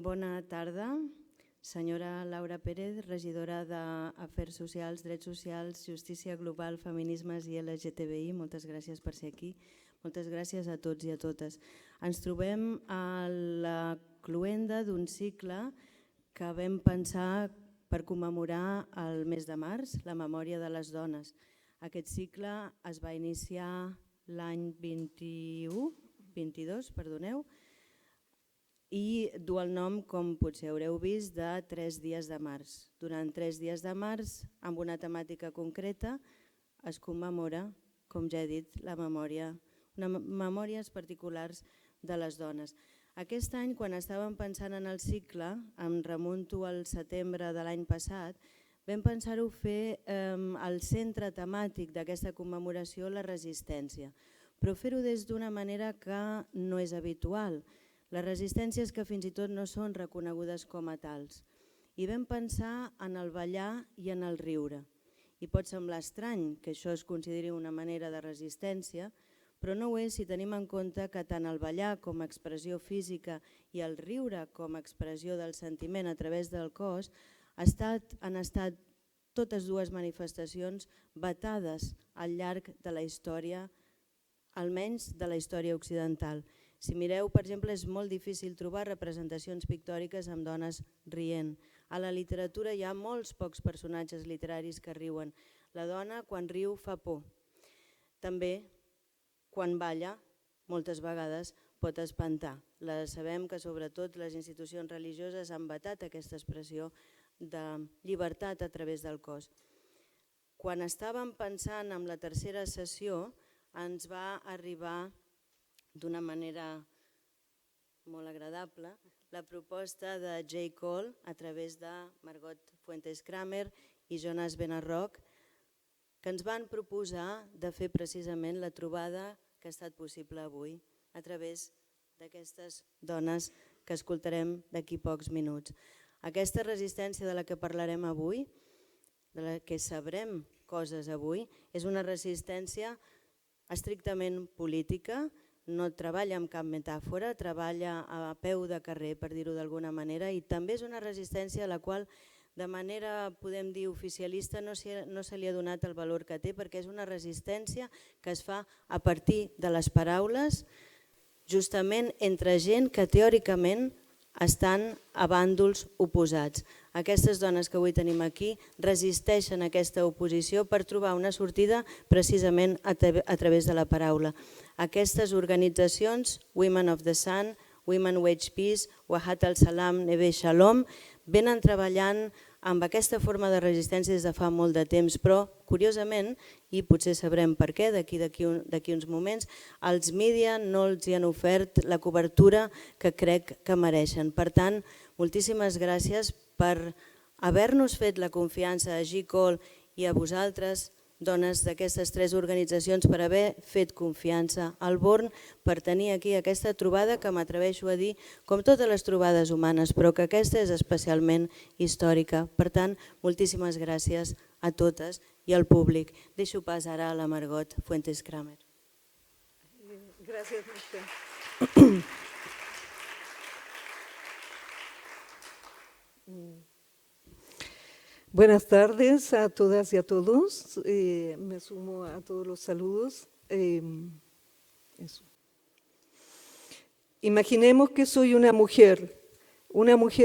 Bona tarda. Senyora Laura Pérez, regidora d'Afers Socials, Drets Socials, Justícia Global, Feminismes i LGTBI, moltes gràcies per ser aquí. Moltes gràcies a tots i a totes. Ens trobem a la cloenda d'un cicle que vam pensar per commemorar el mes de març, la memòria de les dones. Aquest cicle es va iniciar l'any 22, i du el nom, com potser haureu vist, de 3 dies de març. Durant 3 dies de març, amb una temàtica concreta, es commemora, com ja he dit, la memòria, memòries particulars de les dones. Aquest any, quan estàvem pensant en el cicle, em remunto al setembre de l'any passat, vam pensar-ho fer el centre temàtic d'aquesta commemoració, la resistència, però fer-ho des d'una manera que no és habitual. Les resistències que fins i tot no són reconegudes com a tals. I vam pensar en el ballar i en el riure. I pot semblar estrany que això es consideri una manera de resistència, però no ho és si tenim en compte que tant el ballar com a expressió física i el riure com a expressió del sentiment a través del cos han estat totes dues manifestacions vetades al llarg de la història, almenys de la història occidental. Si mireu, per exemple, és molt difícil trobar representacions pictòriques amb dones rient. A la literatura hi ha molts pocs personatges literaris que riuen. La dona, quan riu, fa por. També, quan balla, moltes vegades pot espantar. Sabem que sobretot les institucions religioses han vetat aquesta expressió de llibertat a través del cos. Quan estàvem pensant en la tercera sessió, ens va arribar d'una manera molt agradable la proposta de J. Cole a través de Margot Fuentes-Kramer i Jonas Benarroch, que ens van proposar de fer precisament la trobada que ha estat possible avui a través d'aquestes dones que escoltarem d'aquí pocs minuts. Aquesta resistència de la que parlarem avui, de la que sabrem coses avui, és una resistència estrictament política, no treballa amb cap metàfora, treballa a peu de carrer, per dir-ho d'alguna manera, i també és una resistència a la qual de manera, podem dir, oficialista no se li ha donat el valor que té, perquè és una resistència que es fa a partir de les paraules, justament entre gent que teòricament estan a bàndols oposats. Aquestes dones que avui tenim aquí resisteixen aquesta oposició per trobar una sortida precisament a través de la paraula. Aquestes organitzacions, Women of the Sun, Women Wage Peace, Wahat al-Salam, Neve Shalom, venen treballant amb aquesta forma de resistència des de fa molt de temps, però curiosament, i potser sabrem per què d'aquí uns moments, els mídia no els hi han ofert la cobertura que crec que mereixen. Per tant, moltíssimes gràcies per haver-nos fet la confiança a J. Cole i a vosaltres, dones d'aquestes 3 organitzacions, per haver fet confiança al Born, per tenir aquí aquesta trobada que m'atreveixo a dir, com totes les trobades humanes, però que aquesta és especialment històrica. Per tant, moltíssimes gràcies a totes i al públic. Deixo pas ara a la Margot Fuentes-Kramer. Gràcies, Mercè. Buenas tardes a todas y a todos. Me sumo a todos los saludos. Imaginemos que soy una mujer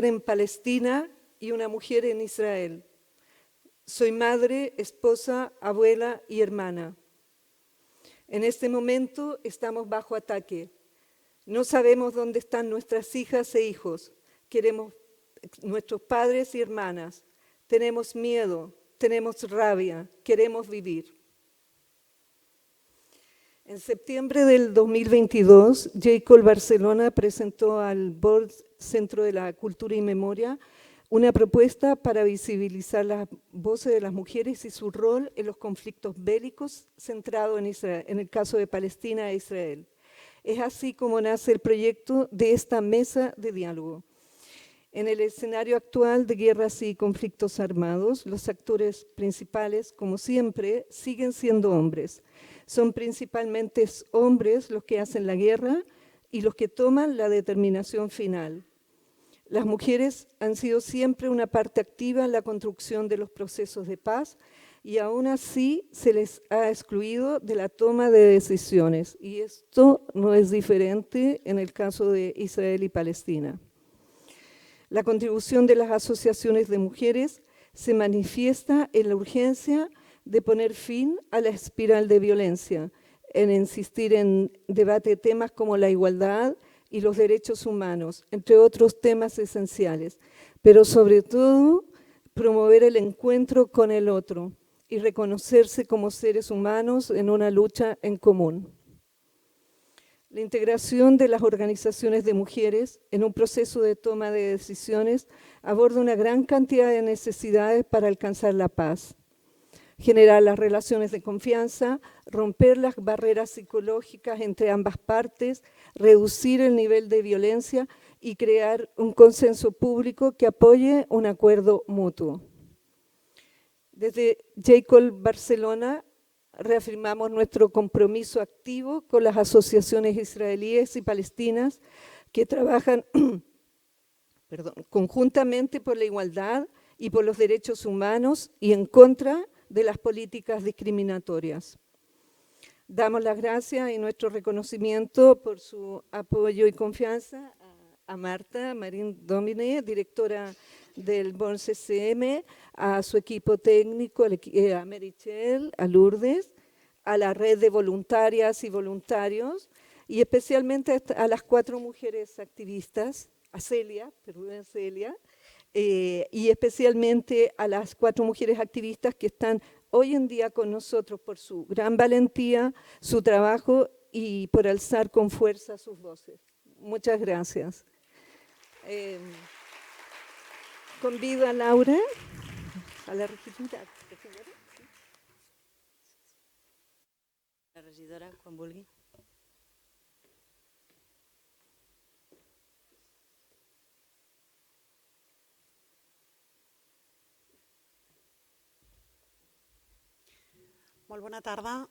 en Palestina y una mujer en Israel. Soy madre, esposa, abuela y hermana. En este momento estamos bajo ataque. No sabemos dónde están nuestras hijas e hijos. Queremos nuestros padres y hermanas. Tenemos miedo, tenemos rabia, queremos vivir. En septiembre del 2022, J. Cole Barcelona presentó al Board Centro de la Cultura y Memoria una propuesta para visibilizar las voces de las mujeres y su rol en los conflictos bélicos centrado en Israel, en el caso de Palestina e Israel. Es así como nace el proyecto de esta mesa de diálogo. En el escenario actual de guerras y conflictos armados, los actores principales, como siempre, siguen siendo hombres. Son principalmente hombres los que hacen la guerra y los que toman la determinación final. Las mujeres han sido siempre una parte activa en la construcción de los procesos de paz y aún así se les ha excluido de la toma de decisiones. Y esto no es diferente en el caso de Israel y Palestina. La contribución de las asociaciones de mujeres se manifiesta en la urgencia de poner fin a la espiral de violencia, en insistir en debate temas como la igualdad y los derechos humanos, entre otros temas esenciales, pero sobre todo promover el encuentro con el otro y reconocerse como seres humanos en una lucha en común. La integración de las organizaciones de mujeres en un proceso de toma de decisiones aborda una gran cantidad de necesidades para alcanzar la paz. Generar las relaciones de confianza, romper las barreras psicológicas entre ambas partes, reducir el nivel de violencia y crear un consenso público que apoye un acuerdo mutuo. Desde J-Call Barcelona reafirmamos nuestro compromiso activo con las asociaciones israelíes y palestinas que trabajan conjuntamente por la igualdad y por los derechos humanos y en contra de las políticas discriminatorias. Damos las gracias y nuestro reconocimiento por su apoyo y confianza a Marta Marín Domine, directora del BON CCM, a su equipo técnico, a Merichel, a Lourdes, a la red de voluntarias y voluntarios, y especialmente a las 4 mujeres activistas, a Celia, y especialmente a las 4 mujeres activistas que están hoy en día con nosotros por su gran valentía, su trabajo y por alzar con fuerza sus voces. Muchas gracias. Convido a Laura, a la regidora. La regidora, quan vulgui. Molt bona tarda.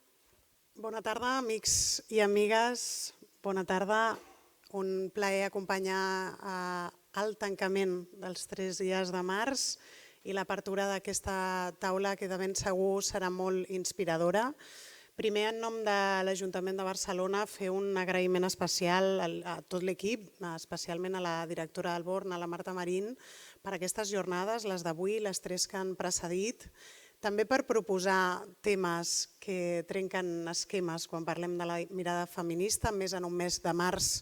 Bona tarda, amics i amigues. Bona tarda. Un plaer acompanyar al tancament dels 3 dies de març i l'apertura d'aquesta taula que de ben segur serà molt inspiradora. Primer, en nom de l'Ajuntament de Barcelona, fer un agraïment especial a tot l'equip, especialment a la directora del BORN, a la Marta Marín, per aquestes jornades, les d'avui, les 3 que han precedit. També per proposar temes que trenquen esquemes quan parlem de la mirada feminista, més en un mes de març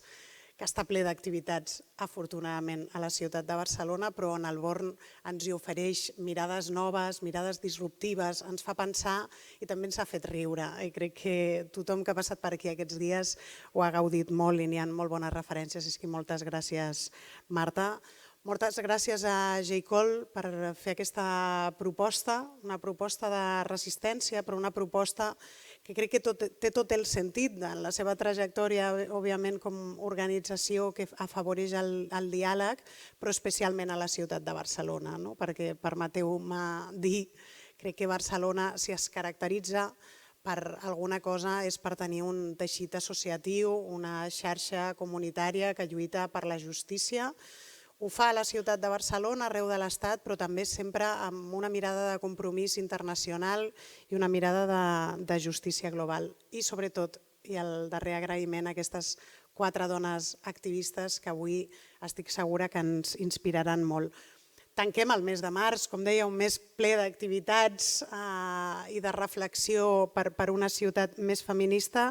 que està ple d'activitats, afortunadament, a la ciutat de Barcelona, però on el BORN ens hi ofereix mirades noves, mirades disruptives, ens fa pensar i també ens ha fet riure. I crec que tothom que ha passat per aquí aquests dies ho ha gaudit molt i n'hi ha molt bones referències. És que moltes gràcies, Marta. Moltes gràcies a J-Call per fer aquesta proposta, una proposta de resistència, però una proposta que crec que té tot el sentit en la seva trajectòria, òbviament com organització que afavoreix el diàleg, però especialment a la ciutat de Barcelona, perquè permeteu-me dir, crec que Barcelona, si es caracteritza per alguna cosa, és per tenir un teixit associatiu, una xarxa comunitària que lluita per la justícia. Ho fa a la ciutat de Barcelona, arreu de l'Estat, però també sempre amb una mirada de compromís internacional i una mirada de justícia global. I sobretot, i el darrer agraïment a aquestes 4 dones activistes que avui estic segura que ens inspiraran molt. Tanquem el mes de març, com deia, un mes ple d'activitats i de reflexió per una ciutat més feminista,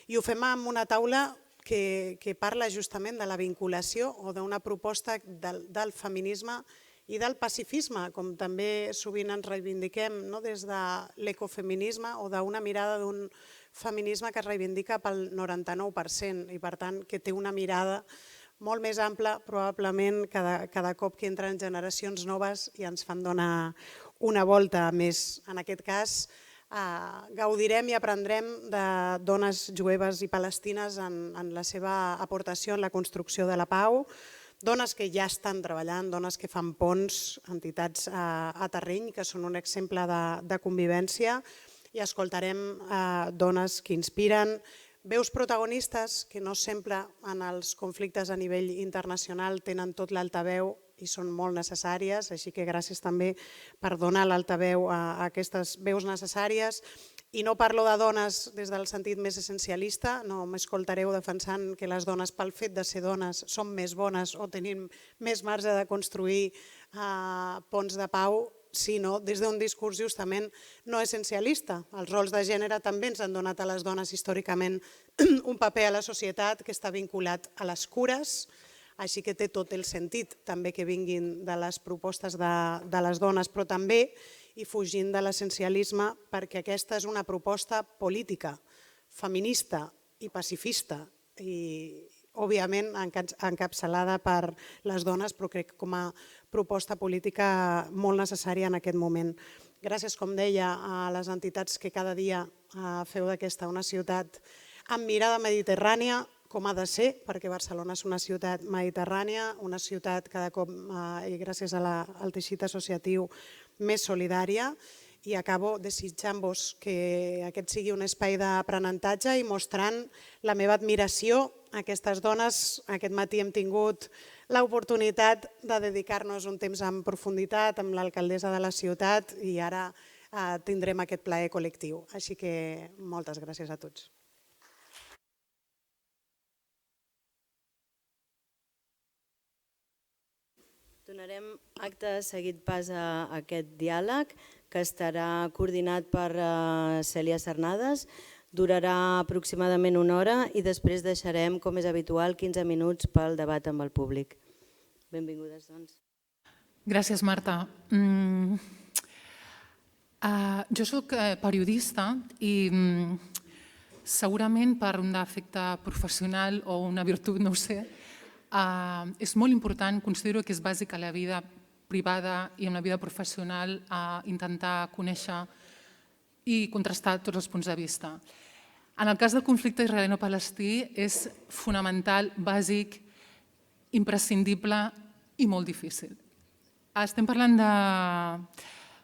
i ho fem amb una taula que parla justament de la vinculació o d'una proposta del feminisme i del pacifisme, com també sovint ens reivindiquem des de l'ecofeminisme o d'una mirada d'un feminisme que es reivindica pel 99% i per tant que té una mirada molt més ampla probablement cada cop que entren generacions noves i ens fan donar una volta més. En aquest cas, gaudirem i aprendrem de dones jueves i palestines en la seva aportació en la construcció de la pau, dones que ja estan treballant, dones que fan ponts, entitats a terreny, que són un exemple de convivència, i escoltarem dones que inspiren, Veus protagonistes que no sempre en els conflictes a nivell internacional tenen tot l'altaveu i són molt necessàries, així que gràcies també per donar l'altaveu a aquestes veus necessàries. I no parlo de dones des del sentit més essencialista, no m'escoltareu defensant que les dones pel fet de ser dones són més bones o tenim més marge de construir ponts de pau, sinó des d'un discurs justament no essencialista. Els rols de gènere també ens han donat a les dones històricament un paper a la societat que està vinculat a les cures, així que té tot el sentit també que vinguin de les propostes de les dones, però també i fugint de l'essencialisme perquè aquesta és una proposta política, feminista i pacifista i òbviament encapçalada per les dones, però crec que com a proposta política molt necessària en aquest moment. Gràcies, com deia, a les entitats que cada dia feu d'aquesta una ciutat amb mirada mediterrània, com ha de ser, perquè Barcelona és una ciutat mediterrània, una ciutat cada cop, i gràcies al teixit associatiu, més solidària, i acabo desitjant-vos que aquest sigui un espai d'aprenentatge i mostrant la meva admiració a aquestes dones. Aquest matí hem tingut l'oportunitat de dedicar-nos un temps en profunditat amb l'alcaldessa de la ciutat i ara tindrem aquest plaer col·lectiu. Així que moltes gràcies a tots. Donarem acte seguit pas a aquest diàleg, que estarà coordinat per Cèlia Cernades, durarà aproximadament 1 hora i després deixarem, com és habitual, 15 minuts pel debat amb el públic. Benvingudes, doncs. Gràcies, Marta. Jo soc periodista i segurament per un defecte professional o una virtut, no ho sé, és molt important, considero que és bàsic a la vida privada i en la vida professional intentar conèixer i contrastar tots els punts de vista. En el cas del conflicte israeliano-palestí és fonamental, bàsic, imprescindible i molt difícil. Estem parlant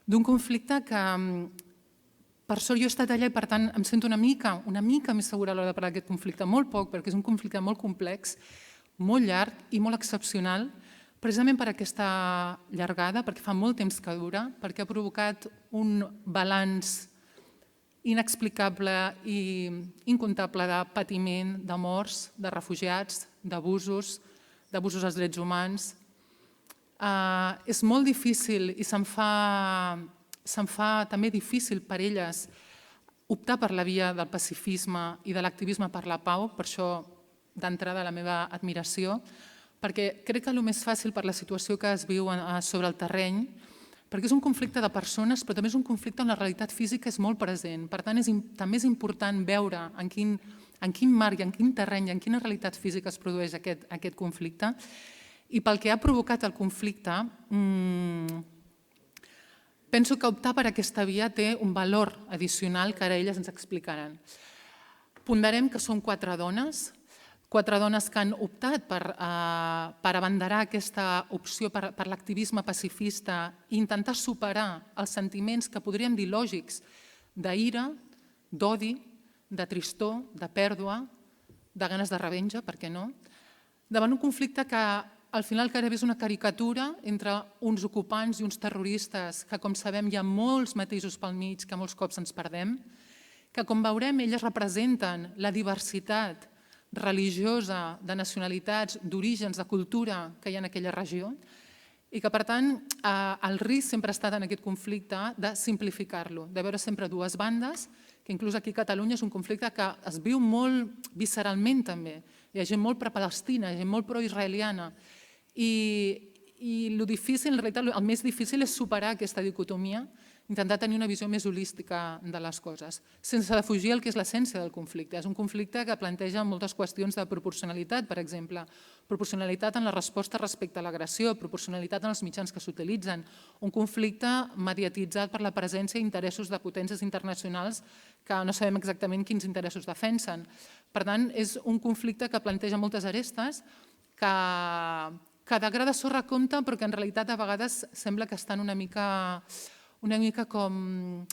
d'un conflicte que, per sort, jo he estat allà i per tant em sento una mica més segura a l'hora de parlar d'aquest conflicte, molt poc, perquè és un conflicte molt complex, molt llarg i molt excepcional, precisament per aquesta llargada, perquè fa molt temps que dura, perquè ha provocat un balanç inexplicable i incontable de patiment, de morts, de refugiats, d'abusos als drets humans. És molt difícil i se'n fa també difícil per elles optar per la via del pacifisme i de l'activisme per la pau, per això d'entrada la meva admiració, perquè crec que el més fàcil per la situació que es viu sobre el terreny, perquè és un conflicte de persones, però també és un conflicte on la realitat física és molt present. Per tant, també és important veure en quin marc, en quin terreny, en quina realitat física es produeix aquest conflicte. I pel que ha provocat el conflicte, penso que optar per aquesta via té un valor addicional que ara elles ens explicaran. Ponderem que són 4 dones que han optat per abanderar aquesta opció per l'activisme pacifista i intentar superar els sentiments que podríem dir lògics d'ira, d'odi, de tristor, de pèrdua, de ganes de revenja, per què no? Davant un conflicte que al final gairebé és una caricatura entre uns ocupants i uns terroristes que, com sabem, hi ha molts matisos pel mig que molts cops ens perdem, que, com veurem, elles representen la diversitat religiosa, de nacionalitats, d'orígens, de cultura que hi ha en aquella regió i que, per tant, el risc sempre ha estat en aquest conflicte de simplificar-lo, de veure sempre 2 bandes, que inclús aquí a Catalunya és un conflicte que es viu molt visceralment també. Hi ha gent molt pro-palestina, gent molt pro-israeliana i el difícil, en realitat, el més difícil és superar aquesta dicotomia, intentar tenir una visió més holística de les coses, sense defugir el que és l'essència del conflicte. És un conflicte que planteja moltes qüestions de proporcionalitat, per exemple, proporcionalitat en la resposta respecte a l'agressió, proporcionalitat en els mitjans que s'utilitzen, un conflicte mediatitzat per la presència d'interessos de potències internacionals que no sabem exactament quins interessos defensen. Per tant, és un conflicte que planteja moltes arestes que de gra de sorra compta, però que en realitat a vegades sembla que estan una mica com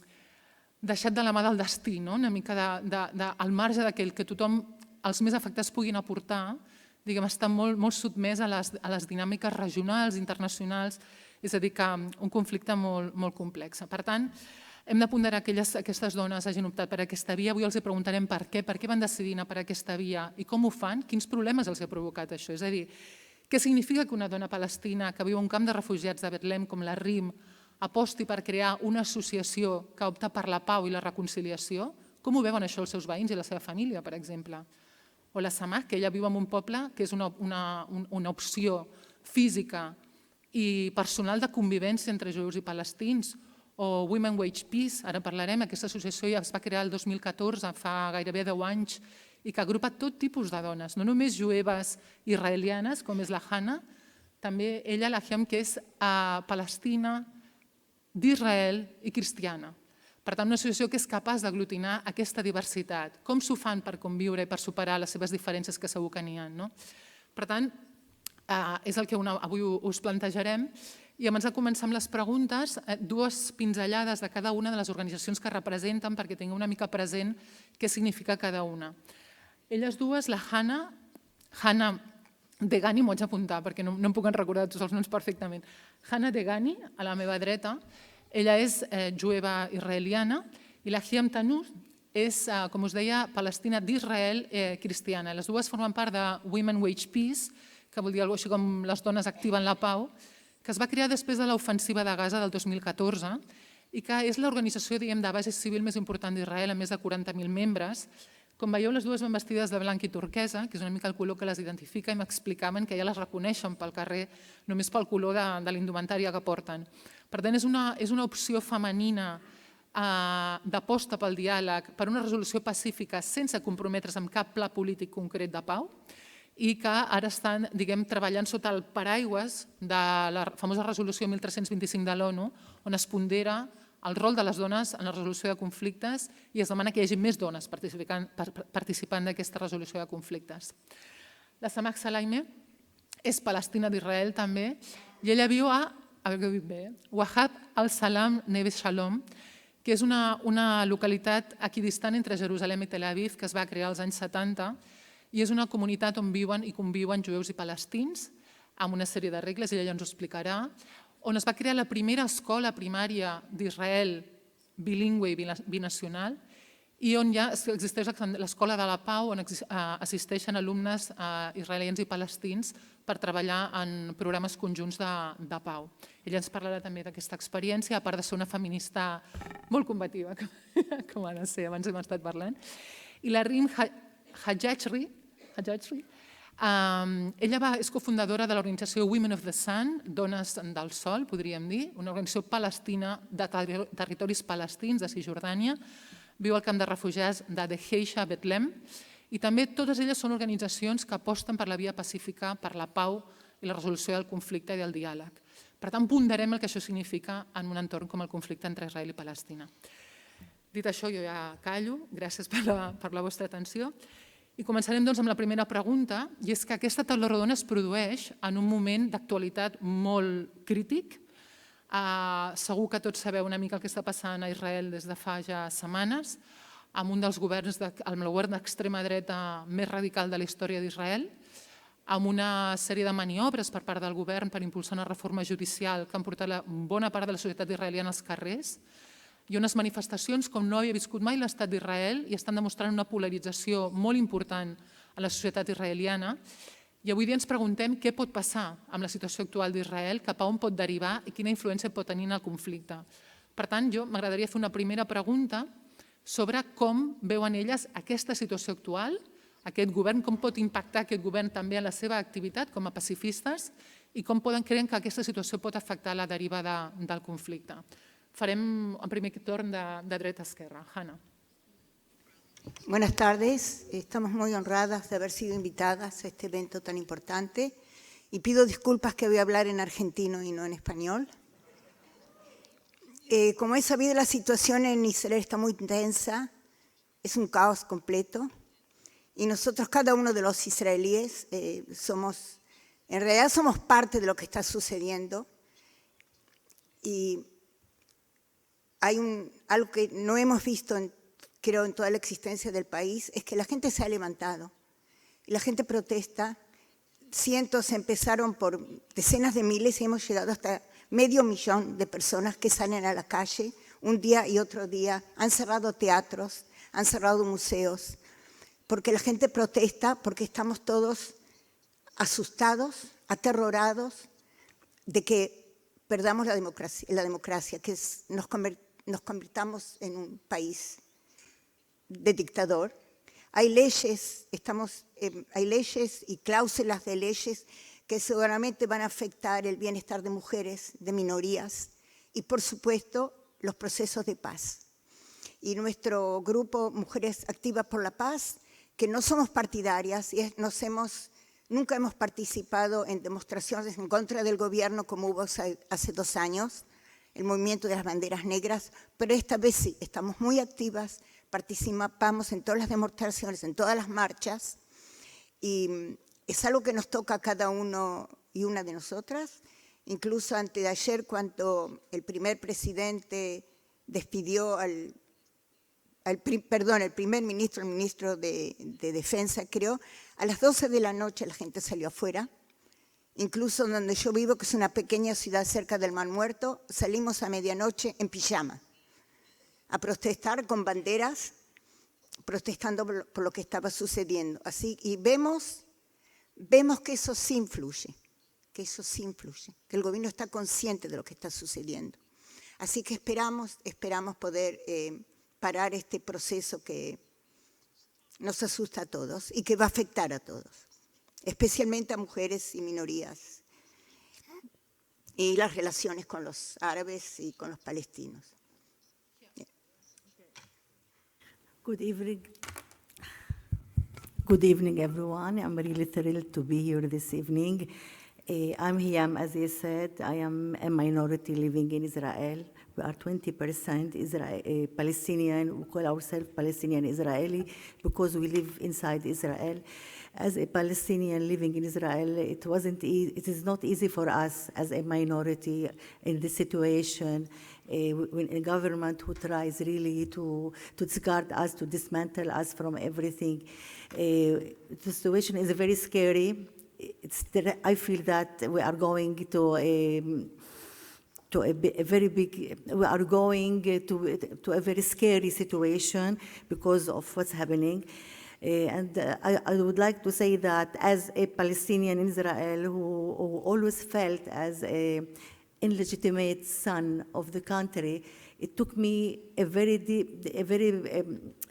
deixat de la mà del destí, una mica al marge d'aquell que tothom, els més afectats puguin aportar, diguem, està molt sotmès a les dinàmiques regionals, internacionals, és a dir, que un conflicte molt complex. Per tant, hem de ponderar que aquestes dones hagin optat per aquesta via. Avui els preguntarem per què van decidir anar per aquesta via i com ho fan, quins problemes els ha provocat això. És a dir, què significa que una dona palestina que viu a un camp de refugiats de Betlem com la RIM aposti per crear una associació que opta per la pau i la reconciliació? Com ho veuen això els seus veïns i la seva família, per exemple? O la Samah, que ella viu en un poble que és una opció física i personal de convivència entre jueus i palestins, o Women Wage Peace, ara parlarem, aquesta associació ja es va crear el 2014, fa gairebé 10 anys, i que agrupa tot tipus de dones, no només jueves israelianes, com és la Hannah, també ella, la Hem, que és palestina, d'Israel i cristiana. Per tant, una associació que és capaç d'aglutinar aquesta diversitat. Com s'ho fan per conviure i per superar les seves diferències que segur que n'hi ha? Per tant, és el que avui us plantejarem. I abans de començar amb les preguntes, dues pinzellades de cada una de les organitzacions que representen perquè tingueu una mica present què significa cada una. Elles dues, la Hannah Degani, m'ho haig d'apuntar perquè no em puc recordar tots els noms perfectament. Hannah Degani, a la meva dreta, ella és jueva israeliana i la Hem Tanur és, com us deia, palestina d'Israel cristiana. Les dues formen part de Women Wage Peace, que vol dir alguna cosa així com les dones activen la pau, que es va crear després de l'ofensiva de Gaza del 2014 i que és l'organització de base civil més important d'Israel, amb més de 40.000 membres. Com veieu, les dues van vestides de blanc i turquesa, que és una mica el color que les identifica, i m'explicaven que ja les reconeixen pel carrer només pel color de l'indumentària que porten. Per tant, és una opció femenina d'aposta pel diàleg, per una resolució pacífica sense comprometre's amb cap pla polític concret de pau, i que ara estan treballant sota el paraigües de la famosa resolució 1325 de l'ONU, on es pondera el rol de les dones en la resolució de conflictes i es demana que hi hagi més dones participant d'aquesta resolució de conflictes. La Samah Salaime és palestina d'Israel també i ella viu a Wahab al-Salam Neve Shalom, que és una localitat equidistant entre Jerusalem i Tel Aviv que es va crear als anys 70 i és una comunitat on viuen i conviuen jueus i palestins amb una sèrie de regles, i ella ens ho explicarà, on es va crear la primera escola primària d'Israel bilingüe i binacional i on ja existeix l'Escola de la Pau, on assisteixen alumnes israelians i palestins per treballar en programes conjunts de pau. Ella ens parlarà també d'aquesta experiència, a part de ser una feminista molt combativa, com ha de ser, abans hem estat parlant. I la Rim Hajjajri, ella és cofundadora de l'organització Women of the Sun, Dones del Sol, podríem dir, una organització palestina de territoris palestins de Cisjordània, viu al camp de refugiats de Deheisha, Betlem, i també totes elles són organitzacions que aposten per la via pacífica, per la pau i la resolució del conflicte i del diàleg. Per tant, ponderem el que això significa en un entorn com el conflicte entre Israel i Palestina. Dit això, jo ja callo, gràcies per la vostra atenció. I començarem amb la primera pregunta, i és que aquesta taula rodona es produeix en un moment d'actualitat molt crític. Segur que tots sabeu una mica el que està passant a Israel des de fa ja setmanes, amb un dels governs, el govern d'extrema dreta més radical de la història d'Israel, amb una sèrie de maniobres per part del govern per impulsar una reforma judicial que han portat bona part de la societat israeliana als carrers, i unes manifestacions com no havia viscut mai l'estat d'Israel i estan demostrant una polarització molt important a la societat israeliana. I avui dia ens preguntem què pot passar amb la situació actual d'Israel, cap a on pot derivar i quina influència pot tenir en el conflicte. Per tant, jo m'agradaria fer una primera pregunta sobre com veuen elles aquesta situació actual, aquest govern, com pot impactar aquest govern també en la seva activitat com a pacifistes i com creen que aquesta situació pot afectar la deriva del conflicte. Farem en primer torn de dreta a esquerra. Hannah. Buenas tardes, estamos muy honradas de haber sido invitadas a este evento tan importante y pido disculpas que voy a hablar en argentino y no en español. Como es sabido, la situación en Israel está muy tensa, es un caos completo y nosotros, cada uno de los israelíes, en realidad somos parte de lo que está sucediendo y algo que no hemos visto, creo, en toda la existencia del país, es que la gente se ha levantado y la gente protesta. Cientos empezaron por decenas de miles y hemos llegado hasta 500.000 de personas que salen a la calle un día y otro día. Han cerrado teatros, han cerrado museos, porque la gente protesta, porque estamos todos asustados, aterrorados de que perdamos la democracia, que nos convirtamos en un país de dictador. Hay leyes y cláusulas de leyes que seguramente van a afectar el bienestar de mujeres, de minorías y, por supuesto, los procesos de paz. Y nuestro grupo Mujeres Activas por la Paz, que no somos partidarias y nunca hemos participado en demostraciones en contra del gobierno como hubo hace 2 años, el movimiento de las banderas negras, pero esta vez sí, estamos muy activas, participamos en todas las demostraciones, en todas las marchas, y es algo que nos toca a cada uno y una de nosotras. Incluso antes de ayer, cuando el primer presidente despidió el primer ministro, el ministro de Defensa, creo, a las 12 de la noche la gente salió afuera. Incluso donde yo vivo, que es una pequeña ciudad cerca del Mar Muerto, salimos a medianoche en pijama a protestar con banderas, protestando por lo que estaba sucediendo. Así, y vemos que eso sí influye, que el gobierno está consciente de lo que está sucediendo. Así que esperamos poder parar este proceso que nos asusta a todos y que va a afectar a todos, especialmente a mujeres y minorías, y las relaciones con los árabes y con los palestinos. Good evening. Good evening, everyone. I'm really thrilled to be here this evening. I'm Hiyam, as you said. I am a minority living in Israel. We are 20% Palestinian. We call ourselves Palestinian Israeli because we live inside Israel. As a Palestinian living in Israel, it is not easy for us as a minority in this situation. When a government who tries really to discard us, to dismantle us from everything. The situation is very scary. I feel that we are going to a very big, we are going to a very scary situation because of what's happening. I would like to say that as a Palestinian in Israel who always felt as a illegitimate son of the country, it took me a very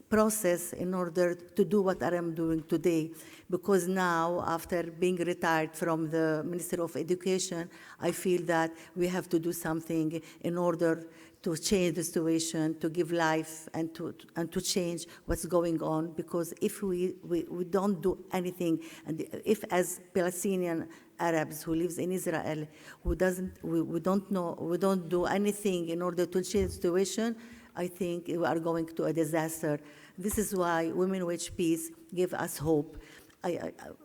process in order to do what I am doing today. Because now, after being retired from the Ministry of Education, I feel that we have to do something in order to change the situation, to give life, and to change what's going on. Because if we don't do anything, and if as Palestinian Arabs who lives in Israel, we don't do anything in order to change the situation, I think we are going to a disaster. This is why Women Wage Peace give us hope.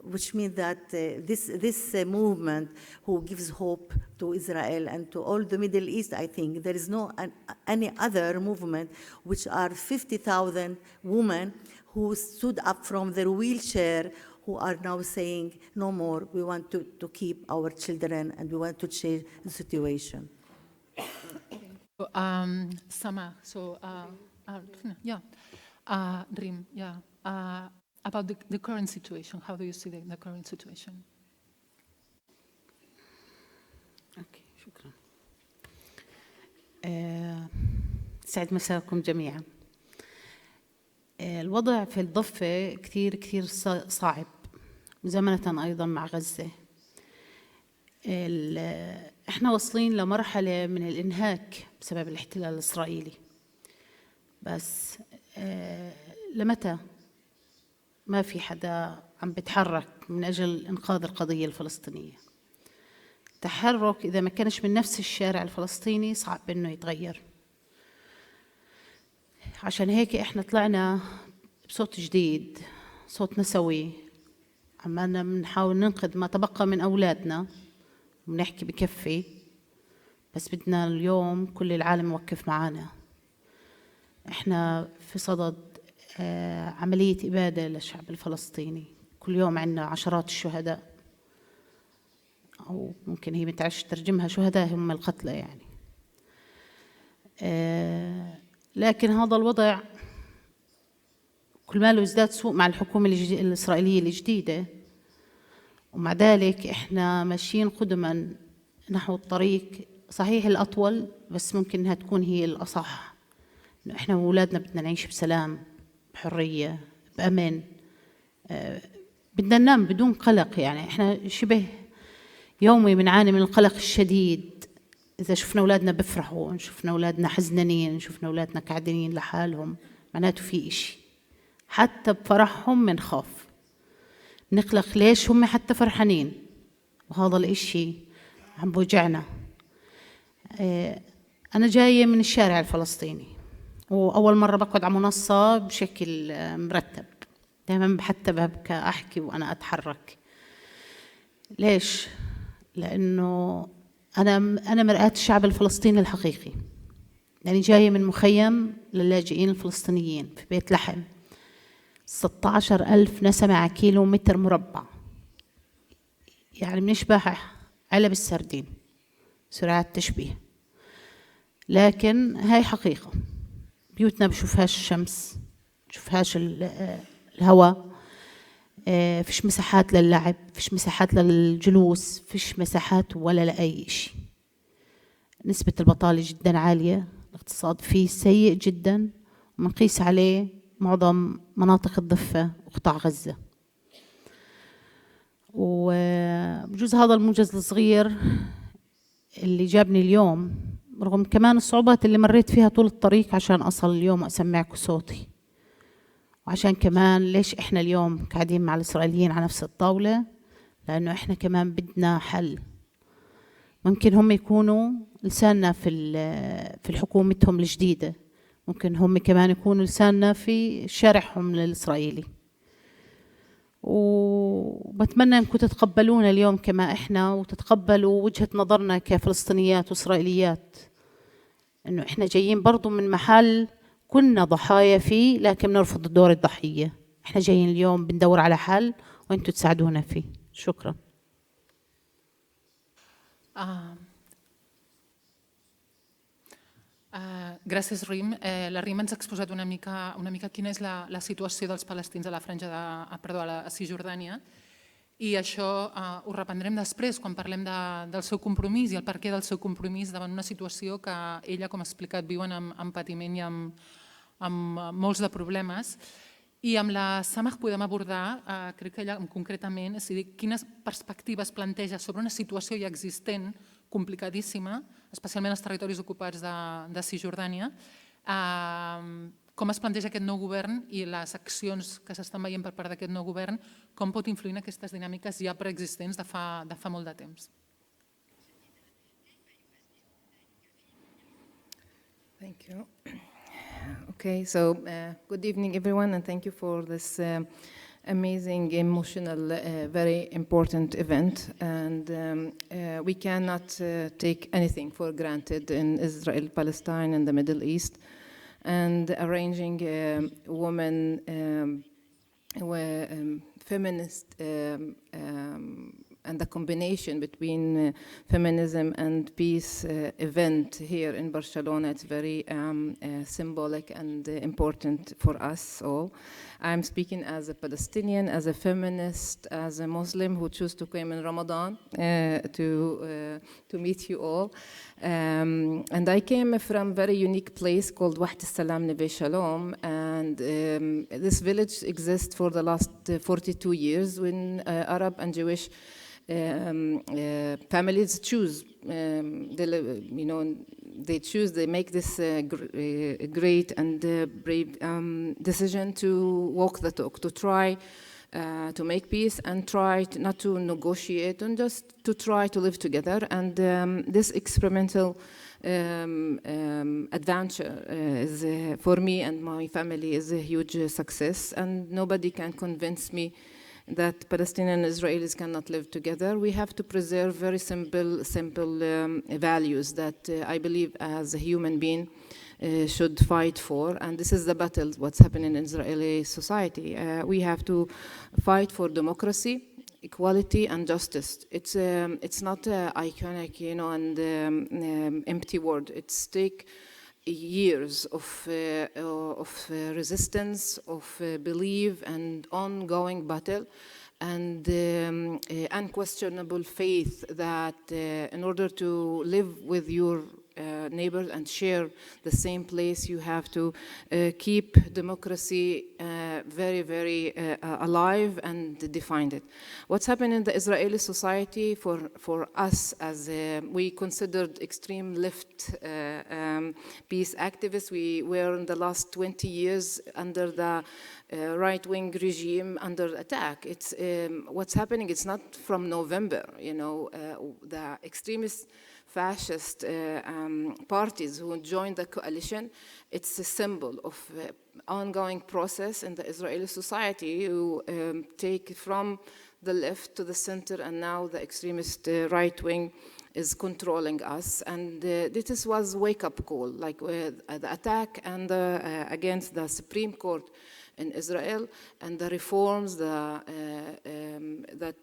Which means that this movement who gives hope to Israel and to all the Middle East, I think there is no any other movement which are 50,000 women who stood up from their wheelchair, who are now saying, no more, we want to keep our children and we want to change the situation. Sama, Rim, about the current situation. How do you see the current situation? أوكي، شكرا. سعد مساكم جميعا. الوضع في الضفة كثير صعب، مزامنة أيضا مع غزة. احنا واصلين لمرحلة من الإنهاك بسبب الاحتلال الإسرائيلي. بس لمتى؟ ما في حدا عم بيتحرك من أجل إنقاذ القضية الفلسطينية. التحرك إذا ما كانش من نفس الشارع الفلسطيني صعب إنه يتغير. عشان هيك إحنا طلعنا بصوت جديد، صوت نسوي، عمالنا بنحاول ننقذ ما تبقى من أولادنا وبنحكي بكفي. بس بدنا اليوم كل العالم يوقف معانا، إحنا في صدد عملية إبادة للشعب الفلسطيني. كل يوم عندنا عشرات الشهداء، أو ممكن هي بتعرفش ترجمها شهداء هم القتلى يعني. لكن هذا الوضع كل ما له يزداد سوء مع الحكومة الإسرائيلية الجديدة، ومع ذلك إحنا ماشيين قدما نحو الطريق صحيح الأطول، بس ممكن إنها تكون هي الأصح. إنه إحنا وأولادنا بدنا نعيش بسلام، بحرية، بأمن، بدنا ننام بدون قلق. يعني إحنا شبه يومي بنعاني من القلق الشديد. إذا شفنا أولادنا بفرحوا، شفنا أولادنا حزنانين، شفنا أولادنا قاعدين لحالهم، معناته في إشي. حتى بفرحهم منخاف، نقلق ليش هم حتى فرحانين، وهذا الإشي عم بوجعنا. أنا جاية من الشارع الفلسطيني، وأول مرة بقعد على منصة بشكل مرتب. دائما حتى ببكى أحكي وأنا أتحرك. ليش؟ لأنه أنا مرآة الشعب الفلسطيني الحقيقي. يعني جاية من مخيم للاجئين الفلسطينيين في بيت لحم، 16,000 نسمة على كيلو متر مربع. يعني بنشبه علب السردين، سرعة التشبيه. لكن هاي حقيقة. بيوتنا بشوفهاش الشمس، بشوفهاش الهواء، فيش مساحات للعب، فيش مساحات للجلوس، فيش مساحات ولا لأي شيء. نسبة البطالة جدا عالية، الاقتصاد فيه سيء جدا، ومنقيس عليه معظم مناطق الضفة وقطاع غزة. وبجوز هذا الموجز الصغير اللي جابني اليوم، رغم كمان الصعوبات اللي مريت فيها طول الطريق عشان أصل اليوم وأسمعكم صوتي، وعشان كمان ليش إحنا اليوم قاعدين مع الإسرائيليين على نفس الطاولة، لأنه إحنا كمان بدنا حل. ممكن هم يكونوا لساننا في حكومتهم الجديدة، ممكن هم كمان يكونوا لساننا في شارعهم الإسرائيلي. وبتمنى أنكم تتقبلونا اليوم كما إحنا، وتتقبلوا وجهة نظرنا كفلسطينيات وإسرائيليات، إنه إحنا جايين برضو من محل كنا ضحايا فيه، لكن نرفض دور الضحية. إحنا جايين اليوم بندور على حل، وأنتم تساعدونا فيه. شكرا. Gràcies, Rim. La Rim ens ha exposat una mica quina és la situació dels palestins a la franja a Cisjordània, i això ho reprendrem després quan parlem del seu compromís i el perquè del seu compromís davant una situació que ella, com ha explicat, viuen amb patiment i amb molts de problemes. I amb la Samah podem abordar, crec que ella concretament, és a dir, quines perspectives planteja sobre una situació ja existent, complicadíssima, especialment als territoris ocupats de Cisjordània, com es planteja aquest nou govern i les accions que s'estan veient per part d'aquest nou govern, com pot influir en aquestes dinàmiques ja preexistents de fa molt de temps. Thank you. Okay, so good evening, everyone, and thank you for this amazing, emotional, very important event. And we cannot take anything for granted in Israel, Palestine, and the Middle East. And arranging women, feminist, and the combination between feminism and peace event here in Barcelona, it's very symbolic and important for us all. I'm speaking as a Palestinian, as a feminist, as a Muslim who chose to come in Ramadan to meet you all. And I came from a very unique place called Waht al-Salam Neve Shalom, and this village exists for the last 42 years when Arab and Jewish families choose, they choose, they make this great and brave decision to walk the talk, to try to make peace and try not to negotiate and just to try to live together. And this experimental adventure is, for me and my family, is a huge success, and nobody can convince me that Palestinian and Israelis cannot live together. We have to preserve very simple values that I believe as a human being should fight for, and this is the battle what's happening in Israeli society. We have to fight for democracy, equality, and justice. It's not iconic, and empty word. It's take years of resistance, of belief, and ongoing battle, and unquestionable faith that in order to live with your neighbors and share the same place, you have to keep democracy very, very alive and define it. What's happened in the Israeli society for us, as we considered extreme left peace activists, we were in the last 20 years under the right-wing regime under attack. It's what's happening. It's not from November. The extremist fascist parties who joined the coalition. It's a symbol of ongoing process in the Israeli society who take from the left to the center, and now the extremist right wing is controlling us. And this was a wake-up call, like the attack and against the Supreme Court in Israel and the reforms that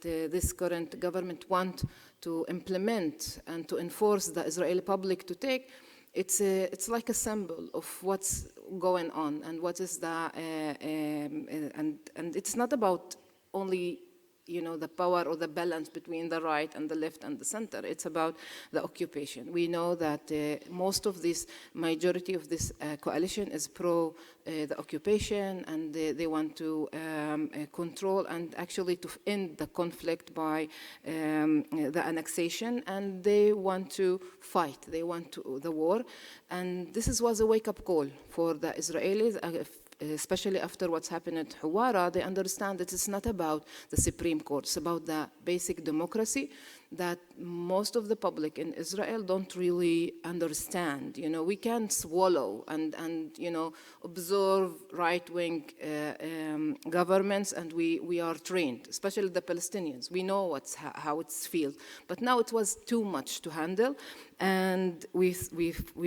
this current government want to implement and to enforce the Israeli public to take. It's like a symbol of what's going on and what is the and it's not about only the power or the balance between the right and the left and the center. It's about the occupation. We know that most of this majority of this coalition is pro the occupation, and they want to control and actually to end the conflict by the annexation, and they want to fight. They want the war, and this was a wake-up call for the Israelis. Especially after what's happened at Hawara, they understand that it's not about the Supreme Court, it's about the basic democracy that most of the public in Israel don't really understand. We can't swallow and observe right-wing governments, and we are trained, especially the Palestinians. We know how it feels, but now it was too much to handle, and we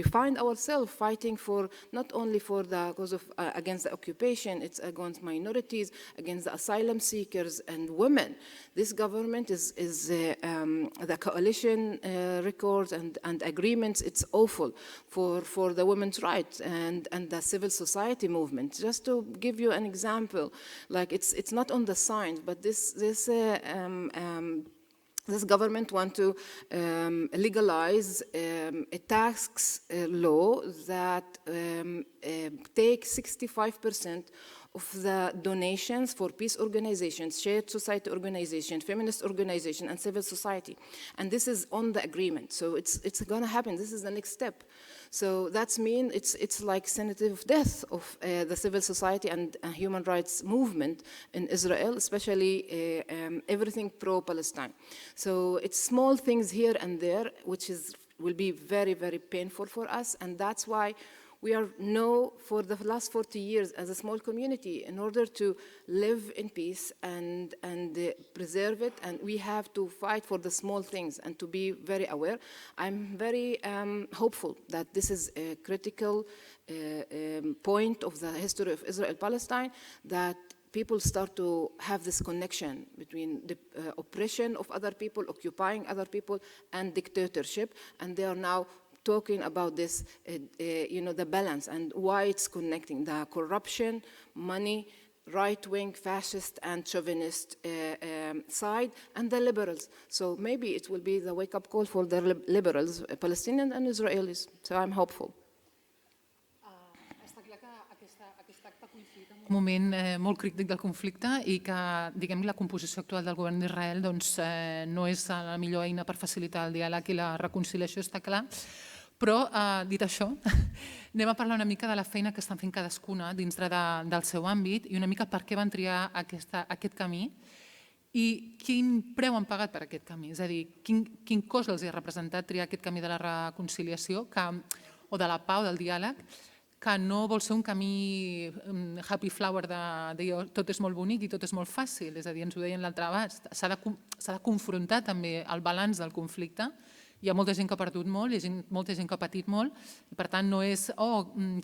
find ourselves fighting for not only for the cause of against the occupation, it's against minorities, against the asylum seekers and women. This government is the coalition records and agreements. It's awful for the women's rights and the civil society movement. Just to give you an example, like it's not on the signs, but this government want to legalize a tax law that take 65% of the donations for peace organizations, shared society organizations, feminist organizations, and civil society. And this is on the agreement. So it's going to happen. This is the next step. So that's mean it's like sentence of death of the civil society and human rights movement in Israel, especially everything pro-Palestine. So it's small things here and there, which will be very, very painful for us, and that's why we are known for the last 40 years as a small community in order to live in peace and preserve it, and we have to fight for the small things and to be very aware. I'm very hopeful that this is a critical point of the history of Israel-Palestine, that people start to have this connection between the oppression of other people, occupying other people, and dictatorship, and they are now talking about this, the balance and why it's connecting the corruption, money, right-wing, fascist, and chauvinist side, and the liberals. So maybe it will be the wake-up call for the liberals, Palestinians and Israelis. So I'm hopeful. Un moment molt crític del conflicte i que, diguem, la composició actual del govern d'Israel no és la millor eina per facilitar el diàleg i la reconciliació, està clar. Però, dit això, anem a parlar una mica de la feina que estan fent cadascuna dins del seu àmbit i una mica per què van triar aquest camí i quin preu han pagat per aquest camí. És a dir, quin cost els ha representat triar aquest camí de la reconciliació o de la pau, del diàleg, que no vol ser un camí happy flower de tot és molt bonic i tot és molt fàcil. És a dir, ens ho deien l'altre abast, s'ha de confrontar també el balanç del conflicte hi ha molta gent que ha perdut molt, hi ha molta gent que ha patit molt, i per tant no és,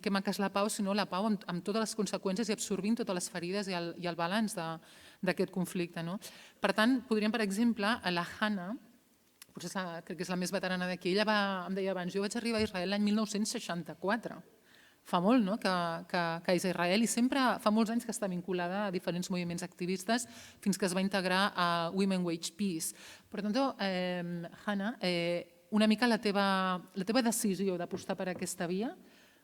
que maca és la pau, sinó la pau amb totes les conseqüències i absorbint totes les ferides i el balanç d'aquest conflicte. Per tant, podríem, per exemple, a la Hannah, potser crec que és la més veterana d'aquí, ella em deia abans, jo vaig arribar a Israel l'any 1964, fa molt que és a Israel i sempre fa molts anys que està vinculada a diferents moviments activistes fins que es va integrar a Women Wage Peace. Per tant, Hannah, una mica la teva decisió d'apostar per aquesta via,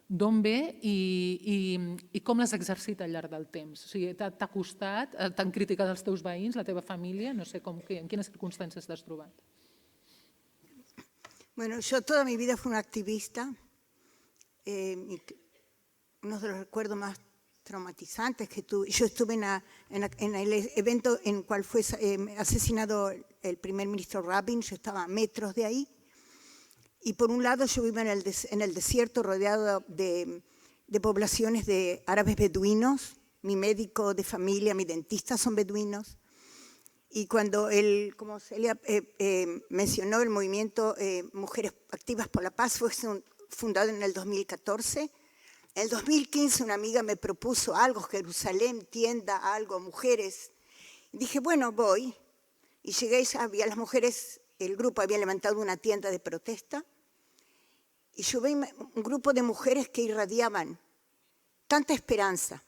d'on ve i com l'has exercit al llarg del temps? O sigui, t'ha costat, t'han criticat els teus veïns, la teva família, no sé en quines circumstàncies t'has trobat? Bueno, yo toda mi vida fui una activista. Uno de los recuerdos más traumatizantes que tuve, yo estuve en el evento en el cual fue asesinado el primer ministro Rabin, yo estaba a metros de ahí, y por un lado yo vivía en el desierto rodeado de poblaciones de árabes beduinos, mi médico de familia, mi dentista son beduinos, y cuando como Celia mencionó, el movimiento Mujeres Activas por la Paz fue fundado en el 2014. En el 2015 una amiga me propuso algo, Jerusalén, tienda, algo, mujeres. Y dije, bueno, voy. Y llegué, ya había las mujeres, el grupo había levantado una tienda de protesta. Y yo vi un grupo de mujeres que irradiaban tanta esperanza,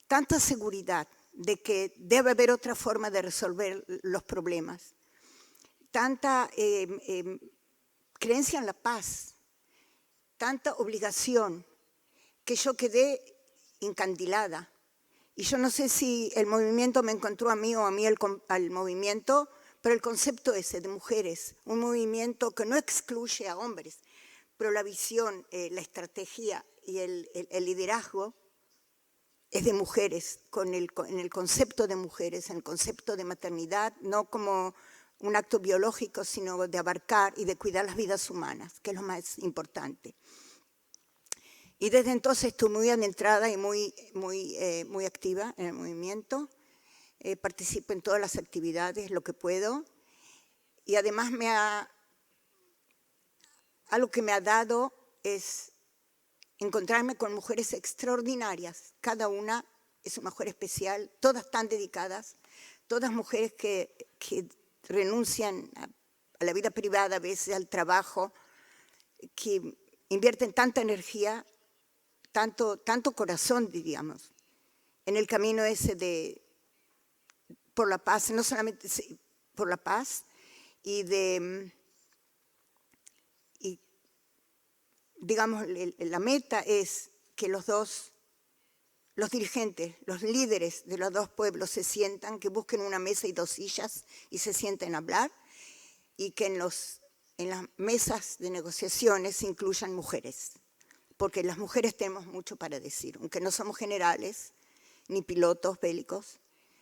tanta seguridad de que debe haber otra forma de resolver los problemas, tanta creencia en la paz, tanta obligación, que yo quedé encandilada. Y yo no sé si el movimiento me encontró a mí o a mí al movimiento, pero el concepto ese de mujeres, un movimiento que no excluye a hombres, pero la visión, la estrategia y el liderazgo es de mujeres, en el concepto de mujeres, en el concepto de maternidad, no como un acto biológico, sino de abarcar y de cuidar las vidas humanas, que es lo más importante. Y desde entonces estuve muy adentrada y muy activa en el movimiento. Participo en todas las actividades, lo que puedo. Y además algo que me ha dado es encontrarme con mujeres extraordinarias. Cada una es una mujer especial, todas tan dedicadas, todas mujeres que renuncian a la vida privada, a veces al trabajo, que invierten tanta energía, tanto corazón, diríamos, en el camino ese por la paz, no solamente por la paz, y digamos, la meta es que los dirigentes, los líderes de los dos pueblos se sientan, que busquen una mesa y 2 sillas y se sienten a hablar, y que en las mesas de negociaciones se incluyan mujeres, porque las mujeres tenemos mucho para decir, aunque no somos generales ni pilotos bélicos,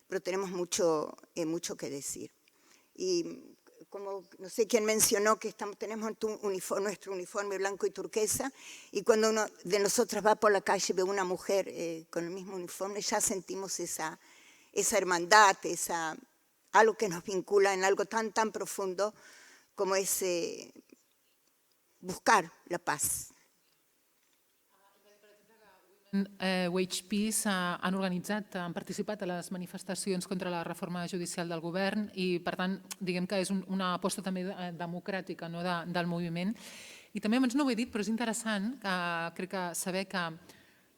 pero tenemos mucho que decir. Y como no sé quién mencionó que tenemos nuestro uniforme blanco y turquesa, y cuando uno de nosotras va por la calle y ve una mujer con el mismo uniforme, ya sentimos esa hermandad, algo que nos vincula en algo tan profundo como es buscar la paz. Wage Peace han participat a les manifestacions contra la reforma judicial del govern i, per tant, diguem que és una aposta també democràtica del moviment. I també, abans no ho he dit, però és interessant crec que saber que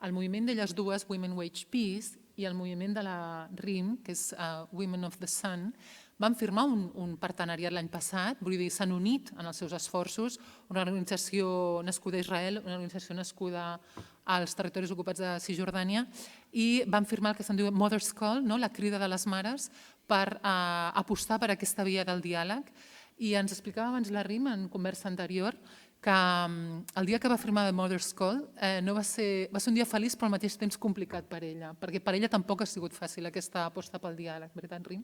el moviment d'elles dues, Women Wage Peace, i el moviment de la RIM, que és Women of the Sun, van firmar un partenariat l'any passat, vull dir, s'han unit en els seus esforços, una organització nascuda a Israel, una organització nascuda als territoris ocupats de Cisjordània, i van firmar el que se'n diu Mother's Call, la crida de les mares, per apostar per aquesta via del diàleg. I ens explicava abans la RIM, en conversa anterior, que el dia que va firmar The Mother's Call va ser un dia feliç però al mateix temps complicat per ella, perquè per ella tampoc ha sigut fàcil aquesta aposta pel diàleg, veritat, RIM?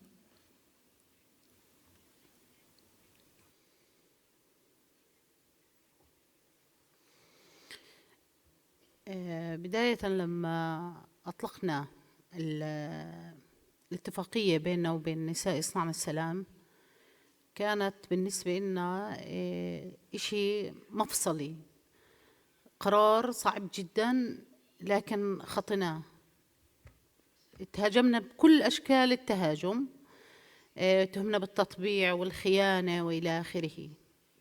بداية لما أطلقنا الاتفاقية بيننا وبين نساء يصنعن السلام، كانت بالنسبة لنا إشي مفصلي، قرار صعب جدا، لكن خطيناه. تهاجمنا بكل أشكال التهاجم، تهمنا بالتطبيع والخيانة وإلى آخره.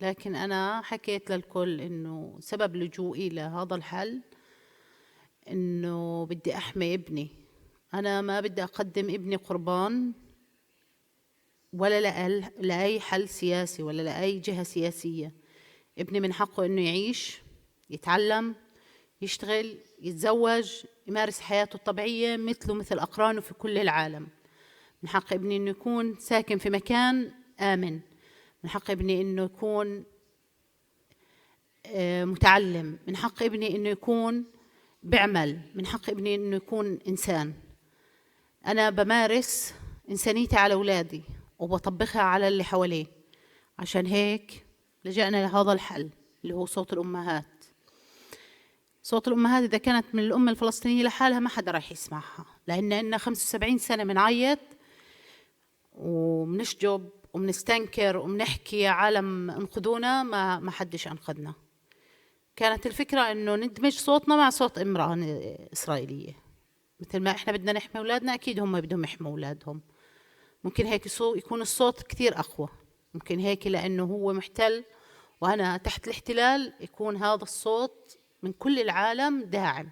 لكن أنا حكيت للكل إنه سبب لجوئي لهذا الحل إنه بدي أحمي ابني. أنا ما بدي أقدم ابني قربان ولا لأي حل سياسي ولا لأي جهة سياسية. ابني من حقه إنه يعيش، يتعلم، يشتغل، يتزوج، يمارس حياته الطبيعية مثله مثل أقرانه في كل العالم. من حق ابني إنه يكون ساكن في مكان آمن، من حق ابني إنه يكون متعلم، من حق ابني إنه يكون بعمل، من حق ابني إنه يكون إنسان. أنا بمارس إنسانيتي على أولادي وبطبقها على اللي حواليه. عشان هيك لجأنا لهذا الحل اللي هو صوت الأمهات. صوت الأمهات إذا كانت من الأمة الفلسطينية لحالها ما حدا راح يسمعها، لأن إننا 75 سنة بنعيط وبنشجب وبنستنكر وبنحكي عالم انقذونا، ما حدش أنقذنا. كانت الفكرة إنه ندمج صوتنا مع صوت امرأة إسرائيلية. مثل ما إحنا بدنا نحمي أولادنا، أكيد هم بدهم يحموا أولادهم. ممكن هيك يكون الصوت كثير أقوى، ممكن هيك لأنه هو محتل وأنا تحت الاحتلال يكون هذا الصوت من كل العالم داعم.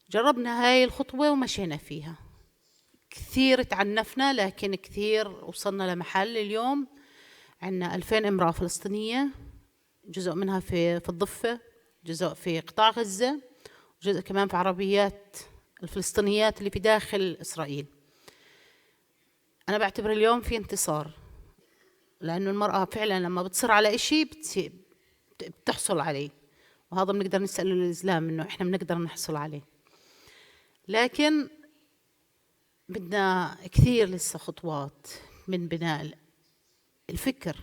جربنا هاي الخطوة ومشينا فيها كثير، تعنفنا لكن كثير وصلنا لمحل اليوم عندنا 2000 امرأة فلسطينية، جزء منها في الضفة، جزء في قطاع غزة، جزء كمان في عربيات الفلسطينيات اللي في داخل إسرائيل. أنا بعتبر اليوم في انتصار، لأنه المرأة فعلا لما بتصر على إشي بتحصل عليه، وهذا بنقدر نسأله الإسلام إنه إحنا بنقدر نحصل عليه. لكن بدنا كثير لسه خطوات من بناء الفكر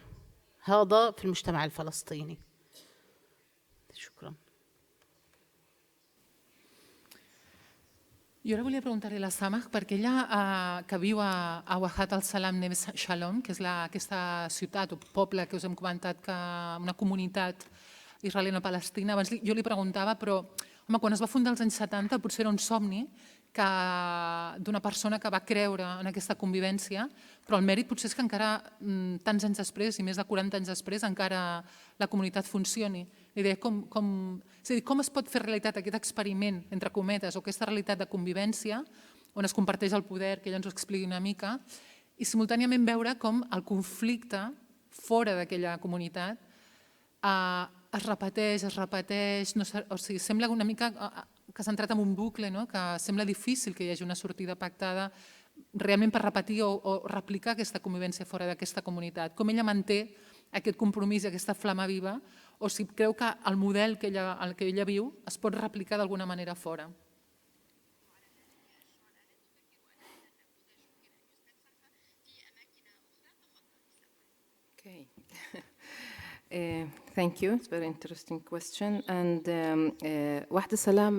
هذا في المجتمع الفلسطيني. شكرا. Jo ara volia preguntar-li a la Samah, perquè ella que viu a Wahat al-Salam Neve Shalom, que és aquesta ciutat o poble que us hem comentat, que una comunitat israeliana-palestina, abans jo li preguntava, però home, quan es va fundar als anys 70 potser era un somni d'una persona que va creure en aquesta convivència, però el mèrit potser és que encara tants anys després i més de 40 anys després encara la comunitat funcioni. Li deia com es pot fer realitat aquest experiment, entre cometes, o aquesta realitat de convivència on es comparteix el poder, que ella ens ho expliqui una mica, i simultàniament veure com el conflicte fora d'aquella comunitat es repeteix, o sigui, sembla una mica que s'ha entrat en un bucle, que sembla difícil que hi hagi una sortida pactada realment per repetir o replicar aquesta convivència fora d'aquesta comunitat. Com ella manté aquest compromís i aquesta flama viva, o si creu que el model que ella viu es pot replicar d'alguna manera fora. Okay. Thank you. It's a very interesting question. And Wahat al-Salam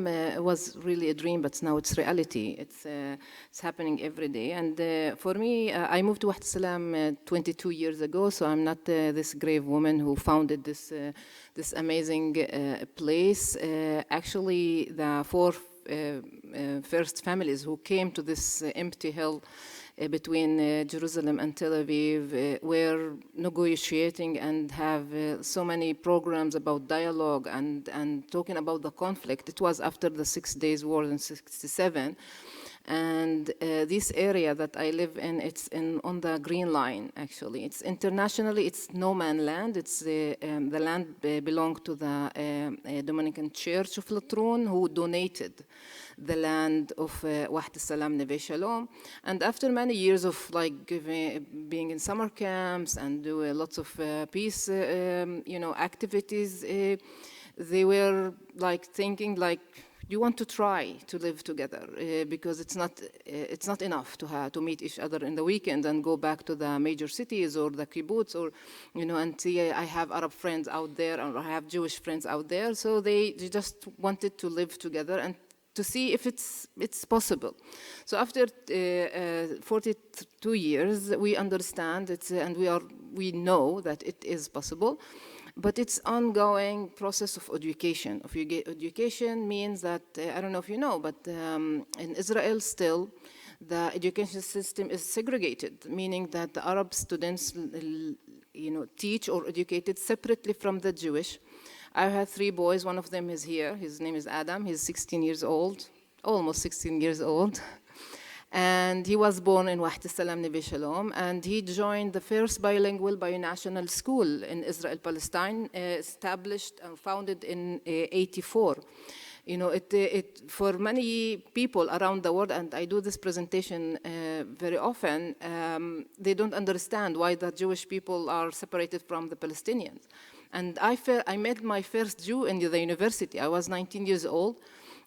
was really a dream, but now it's reality. It's happening every day. And for me, I moved to Wahat al-Salam 22 years ago, so I'm not this brave woman who founded this amazing place. Actually, the four first families who came to this empty hill between Jerusalem and Tel Aviv were negotiating and have so many programs about dialogue and talking about the conflict. It was after the 6 Days War in 1967. And this area that I live in, it's on the Green Line, actually. It's internationally, it's no man land. It's the land belonged to the Dominican Church of Latrun, who donated the land of Wahat al-Salam Neve Shalom. And after many years of being in summer camps and doing lots of peace activities, they were thinking you want to try to live together because it's not enough to meet each other in the weekend and go back to the major cities or the kibbutz or and see I have Arab friends out there or I have Jewish friends out there. So they just wanted to live together and to see if it's possible. So after 42 years, we understand it, and we are we know that it is possible. But it's ongoing process of education. Education means that, I don't know if you know, but in Israel still, the education system is segregated, meaning that the Arab students teach or educated separately from the Jewish. I have 3 boys, one of them is here, his name is Adam, he's 16 years old, almost 16 years old. And he was born in Waht al-Salam, Neve Shalom, and he joined the first bilingual binational school in Israel, Palestine, established and founded in 84. You know, for many people around the world, and I do this presentation very often, they don't understand why the Jewish people are separated from the Palestinians. And I met my first Jew in the university. I was 19 years old.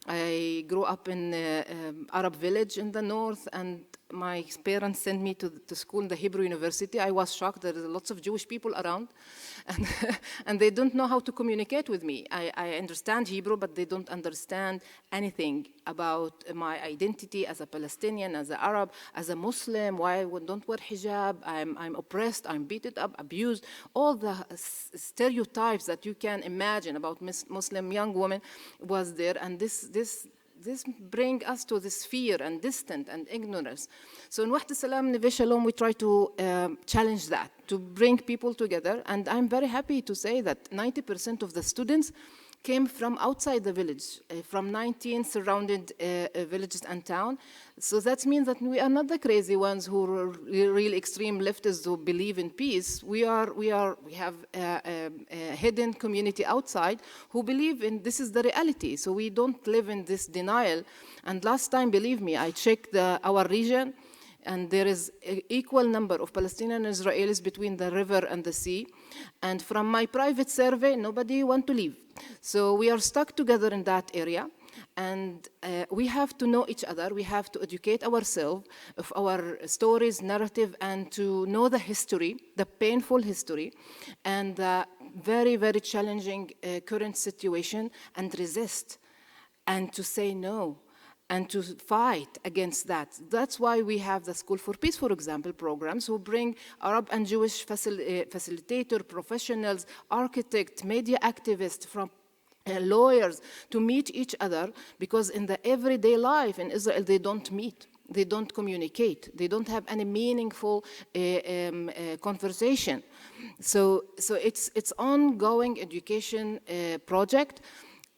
I grew up in an Arab village in the north, and my parents sent me to school in the Hebrew University. I was shocked. There are lots of Jewish people around, and they don't know how to communicate with me. I understand Hebrew, but they don't understand anything about my identity as a Palestinian, as an Arab, as a Muslim, why I don't wear hijab, I'm oppressed, I'm beaten up, abused, all the stereotypes that you can imagine about Muslim young women was there, and this brings us to this fear and distance and ignorance. So in Waht al-Salam, Neve Shalom, we try to challenge that, to bring people together, and I'm very happy to say that 90% of the students came from outside the village, from 19 surrounded villages and towns. So that means that we are not the crazy ones who are really extreme leftists who believe in peace. We have a hidden community outside who believe in this is the reality. So we don't live in this denial. And last time, believe me, I checked our region, and there is an equal number of Palestinian and Israelis between the river and the sea. And from my private survey, nobody wants to leave. So we are stuck together in that area. And we have to know each other. We have to educate ourselves of our stories, narrative, and to know the history, the painful history, and the very, very challenging current situation, and resist, and to say no, and to fight against that. That's why we have the School for Peace, for example, programs who bring Arab and Jewish facilitator, professionals, architects, media activists, from lawyers to meet each other, because in the everyday life in Israel, they don't meet. They don't communicate. They don't have any meaningful conversation. So it's ongoing education project.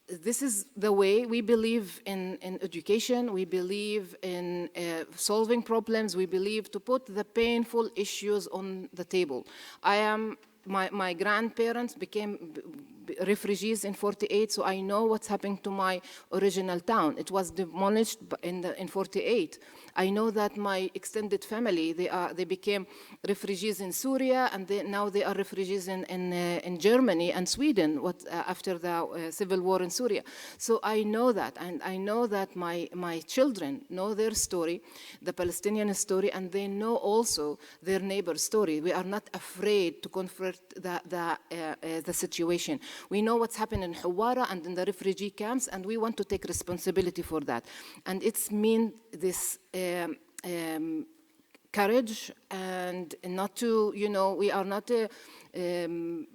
This is the way we believe in education. We believe in solving problems. We believe to put the painful issues on the table. My grandparents became refugees in 48, so I know what's happening to my original town. It was demolished in 48. I know that my extended family, they became refugees in Syria, and now they are refugees in Germany and Sweden after the civil war in Syria. So I know that, and I know that my children know their story, the Palestinian story, and they know also their neighbor's story. We are not afraid to confront the situation. We know what's happened in Hawara and in the refugee camps, and we want to take responsibility for that. And it's mean this courage, and not to, we are not,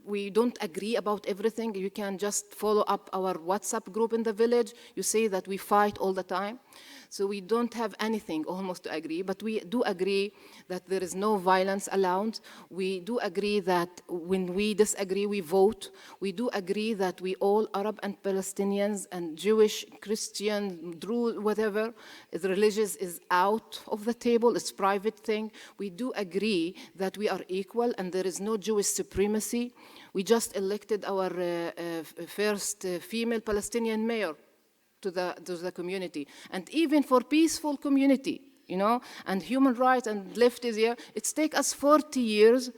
we don't agree about everything. You can just follow up our WhatsApp group in the village. You say that we fight all the time. So we don't have anything almost to agree, but we do agree that there is no violence allowed. We do agree that when we disagree, we vote. We do agree that we all, Arab and Palestinians and Jewish, Christian, Druze, whatever, the religious is out of the table, it's a private thing. We do agree that we are equal and there is no Jewish supremacy. We just elected our first female Palestinian mayor to the community. And even for peaceful community, and human rights and left is here, it's taken us 40 years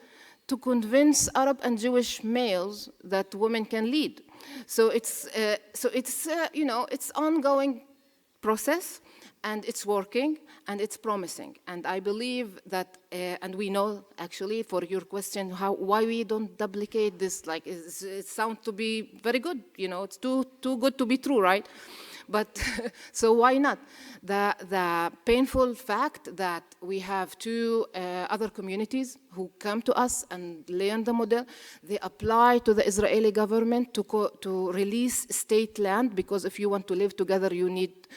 to convince Arab and Jewish males that women can lead. So it's ongoing process, and it's working, and it's promising. And I believe that, and we know, actually, for your question, why we don't duplicate this, like, it sounds to be very good, it's too good to be true, right? But so why not? The painful fact that we have two other communities who come to us and learn the model. They apply to the Israeli government to release state land, because if you want to live together, you need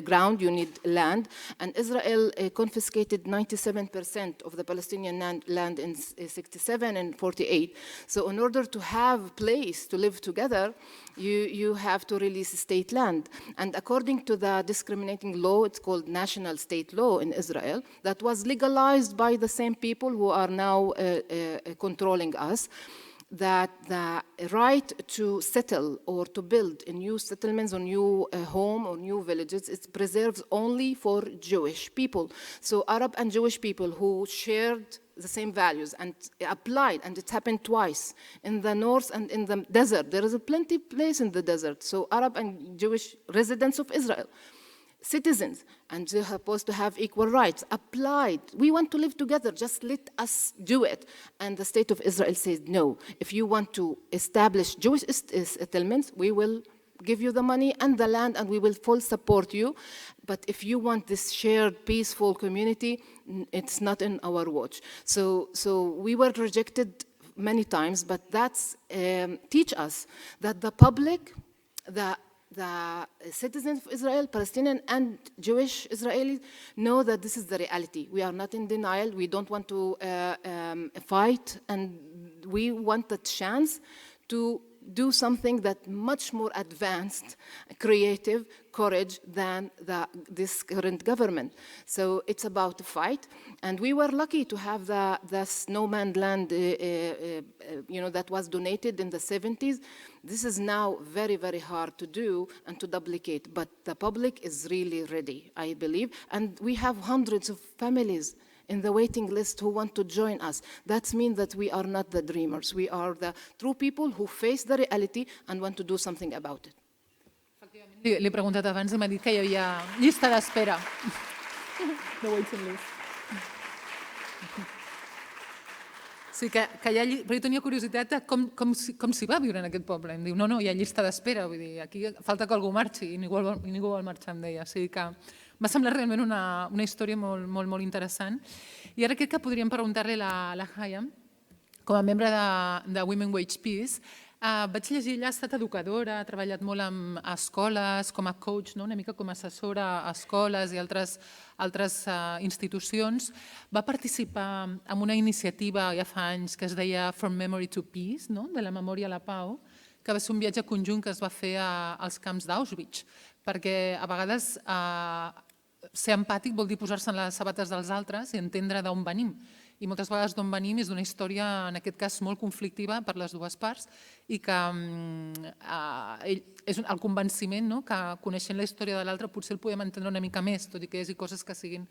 ground, you need land. And Israel confiscated 97% of the Palestinian land in 67 and 48. So in order to have place to live together, you have to release state land. And according to the discriminating law, it's called national state law in Israel, that was legalized by the same people who are now controlling us, that the right to settle or to build in new settlements or new home or new villages, it preserves only for Jewish people. So Arab and Jewish people who shared the same values and applied, and it happened twice, in the north and in the desert. There is a plenty place in the desert. So Arab and Jewish residents of Israel, citizens, and they're supposed to have equal rights, applied. We want to live together, just let us do it. And the state of Israel says, no, if you want to establish Jewish settlements, we will give you the money and the land, and we will full support you. But if you want this shared, peaceful community, it's not in our watch. So we were rejected many times, but that's teach us that the public, the citizens of Israel, Palestinian and Jewish Israelis, know that this is the reality. We are not in denial. We don't want to fight, and we want the chance to do something that much more advanced, creative, courage than this current government. So it's about to fight, and we were lucky to have the snowman land, that was donated in the 70s. This is now very, very hard to do and to duplicate, but the public is really ready, I believe, and we have hundreds of families in the waiting list who want to join us. That means that we are not the dreamers. We are the true people who face the reality and want to do something about it. Li he preguntat abans i m'ha dit que hi havia llista d'espera. The waiting list. Sí, que hi ha, però jo tenia curiositat de com s'hi va viure en aquest poble. Em diu, no, hi ha llista d'espera, vull dir, aquí falta que algú marxi i ningú vol marxar, em deia. O sigui que m'ha semblat realment una història molt interessant. I ara crec que podríem preguntar-li a la Hayam, com a membre de Women Wage Peace. Vaig llegir, ella ha estat educadora, ha treballat molt en escoles, com a coach, una mica com a assessora a escoles i altres institucions. Va participar en una iniciativa ja fa anys que es deia From Memory to Peace, de la memòria a la pau, que va ser un viatge conjunt que es va fer als camps d'Auschwitz, perquè a vegades ser empàtic vol dir posar-se en les sabates dels altres i entendre d'on venim. I moltes vegades d'on venim és d'una història, en aquest cas, molt conflictiva per les dues parts i que és el convenciment que coneixent la història de l'altre potser el podem entendre una mica més, tot i que hi hagi coses que siguin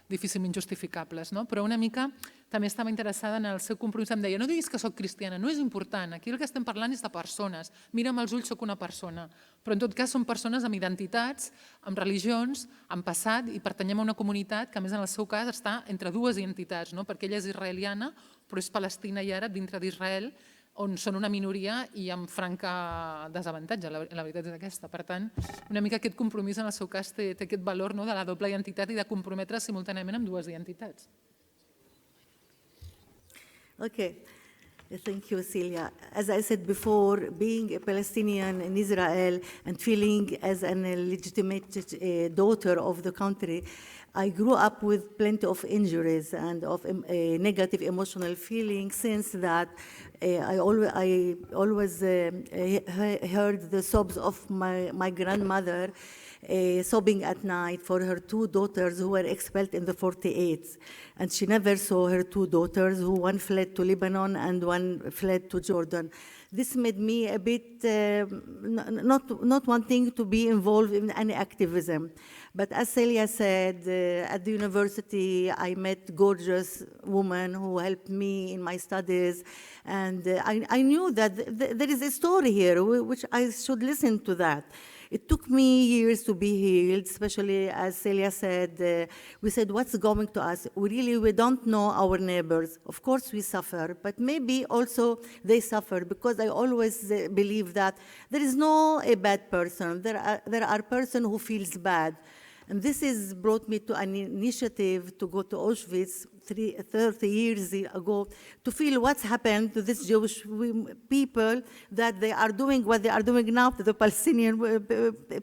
difícilment justificables. Però una mica també estava interessada en el seu compromís. Em deia, no diguis que soc cristiana, no és important. Aquí el que estem parlant és de persones. Mira'm als ulls, soc una persona. Però en tot cas són persones amb identitats, amb religions, amb passat i pertanyem a una comunitat que a més en el seu cas està entre dues identitats, perquè ella és israeliana però és palestina i àrab dintre d'Israel, on són una minoria i amb franca desavantatge, la veritat és aquesta. Per tant, una mica aquest compromís en el seu cas té aquest valor de la doble identitat i de comprometre simultàniament amb dues identitats. Okay. Thank you, Celia. As I said before, being a Palestinian in Israel and feeling as a legitimate daughter of the country, I grew up with plenty of injuries and of negative emotional feelings since that I always heard the sobs of my grandmother sobbing at night for her two daughters who were expelled in the 48s. And she never saw her two daughters, who one fled to Lebanon and one fled to Jordan. This made me a bit not wanting to be involved in any activism. But as Celia said, at the university, I met gorgeous women who helped me in my studies. And I knew that there is a story here, which I should listen to that. It took me years to be healed, especially as Celia said, we said, what's going to us? We don't know our neighbors. Of course we suffer, but maybe also they suffer, because I always believe that there is no a bad person. There are person who feels bad. And this is brought me to an initiative to go to Auschwitz 30 years ago to feel what's happened to these Jewish people, that they are doing what they are doing now to the Palestinian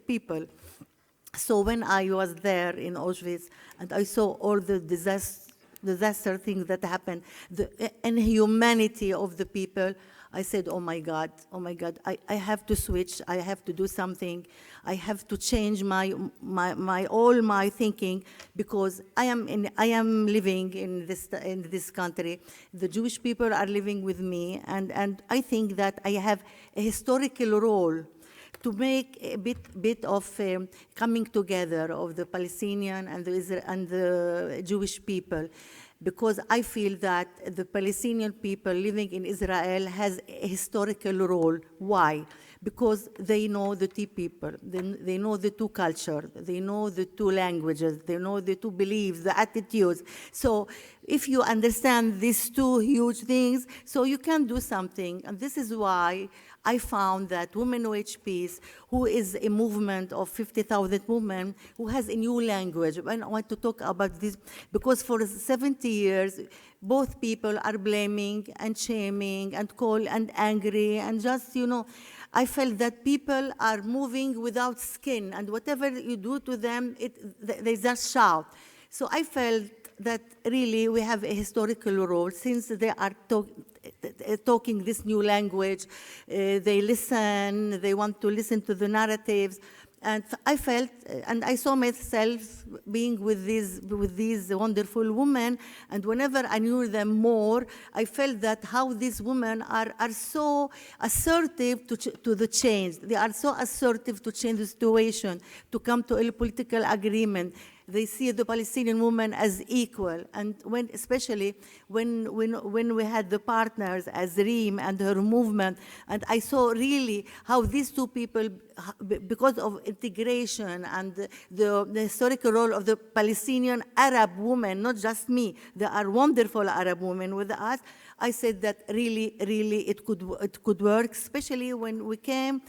people. So when I was there in Auschwitz and I saw all the disaster things that happened, the inhumanity of the people, I said, oh my God, I have to switch, I have to do something, I have to change all my thinking, because I am living in this country. The Jewish people are living with me, and I think that I have a historical role to make a bit of coming together of the Palestinian and the Jewish people, because I feel that the Palestinian people living in Israel has a historical role. Why? Because they know the two people, they know the two cultures, they know the two languages, they know the two beliefs, the attitudes. So if you understand these two huge things, so you can do something. And this is why I found that Women Wage Peace, who is a movement of 50,000 women, who has a new language. And I want to talk about this because for 70 years, both people are blaming and shaming and and angry and just, I felt that people are moving without skin, and whatever you do to them, they just shout. So I felt that really we have a historical role, since they are talking this new language, they listen, they want to listen to the narratives. And I felt, and I saw myself being with these wonderful women, and whenever I knew them more, I felt that how these women are so assertive to the change. They are so assertive to change the situation, to come to a political agreement. They see the Palestinian woman as equal, and especially when we had the partners as Reem and her movement, and I saw really how these two people, because of integration and the historical role of the Palestinian Arab woman, not just me, there are wonderful Arab women with us. I said that really it could work, especially when we came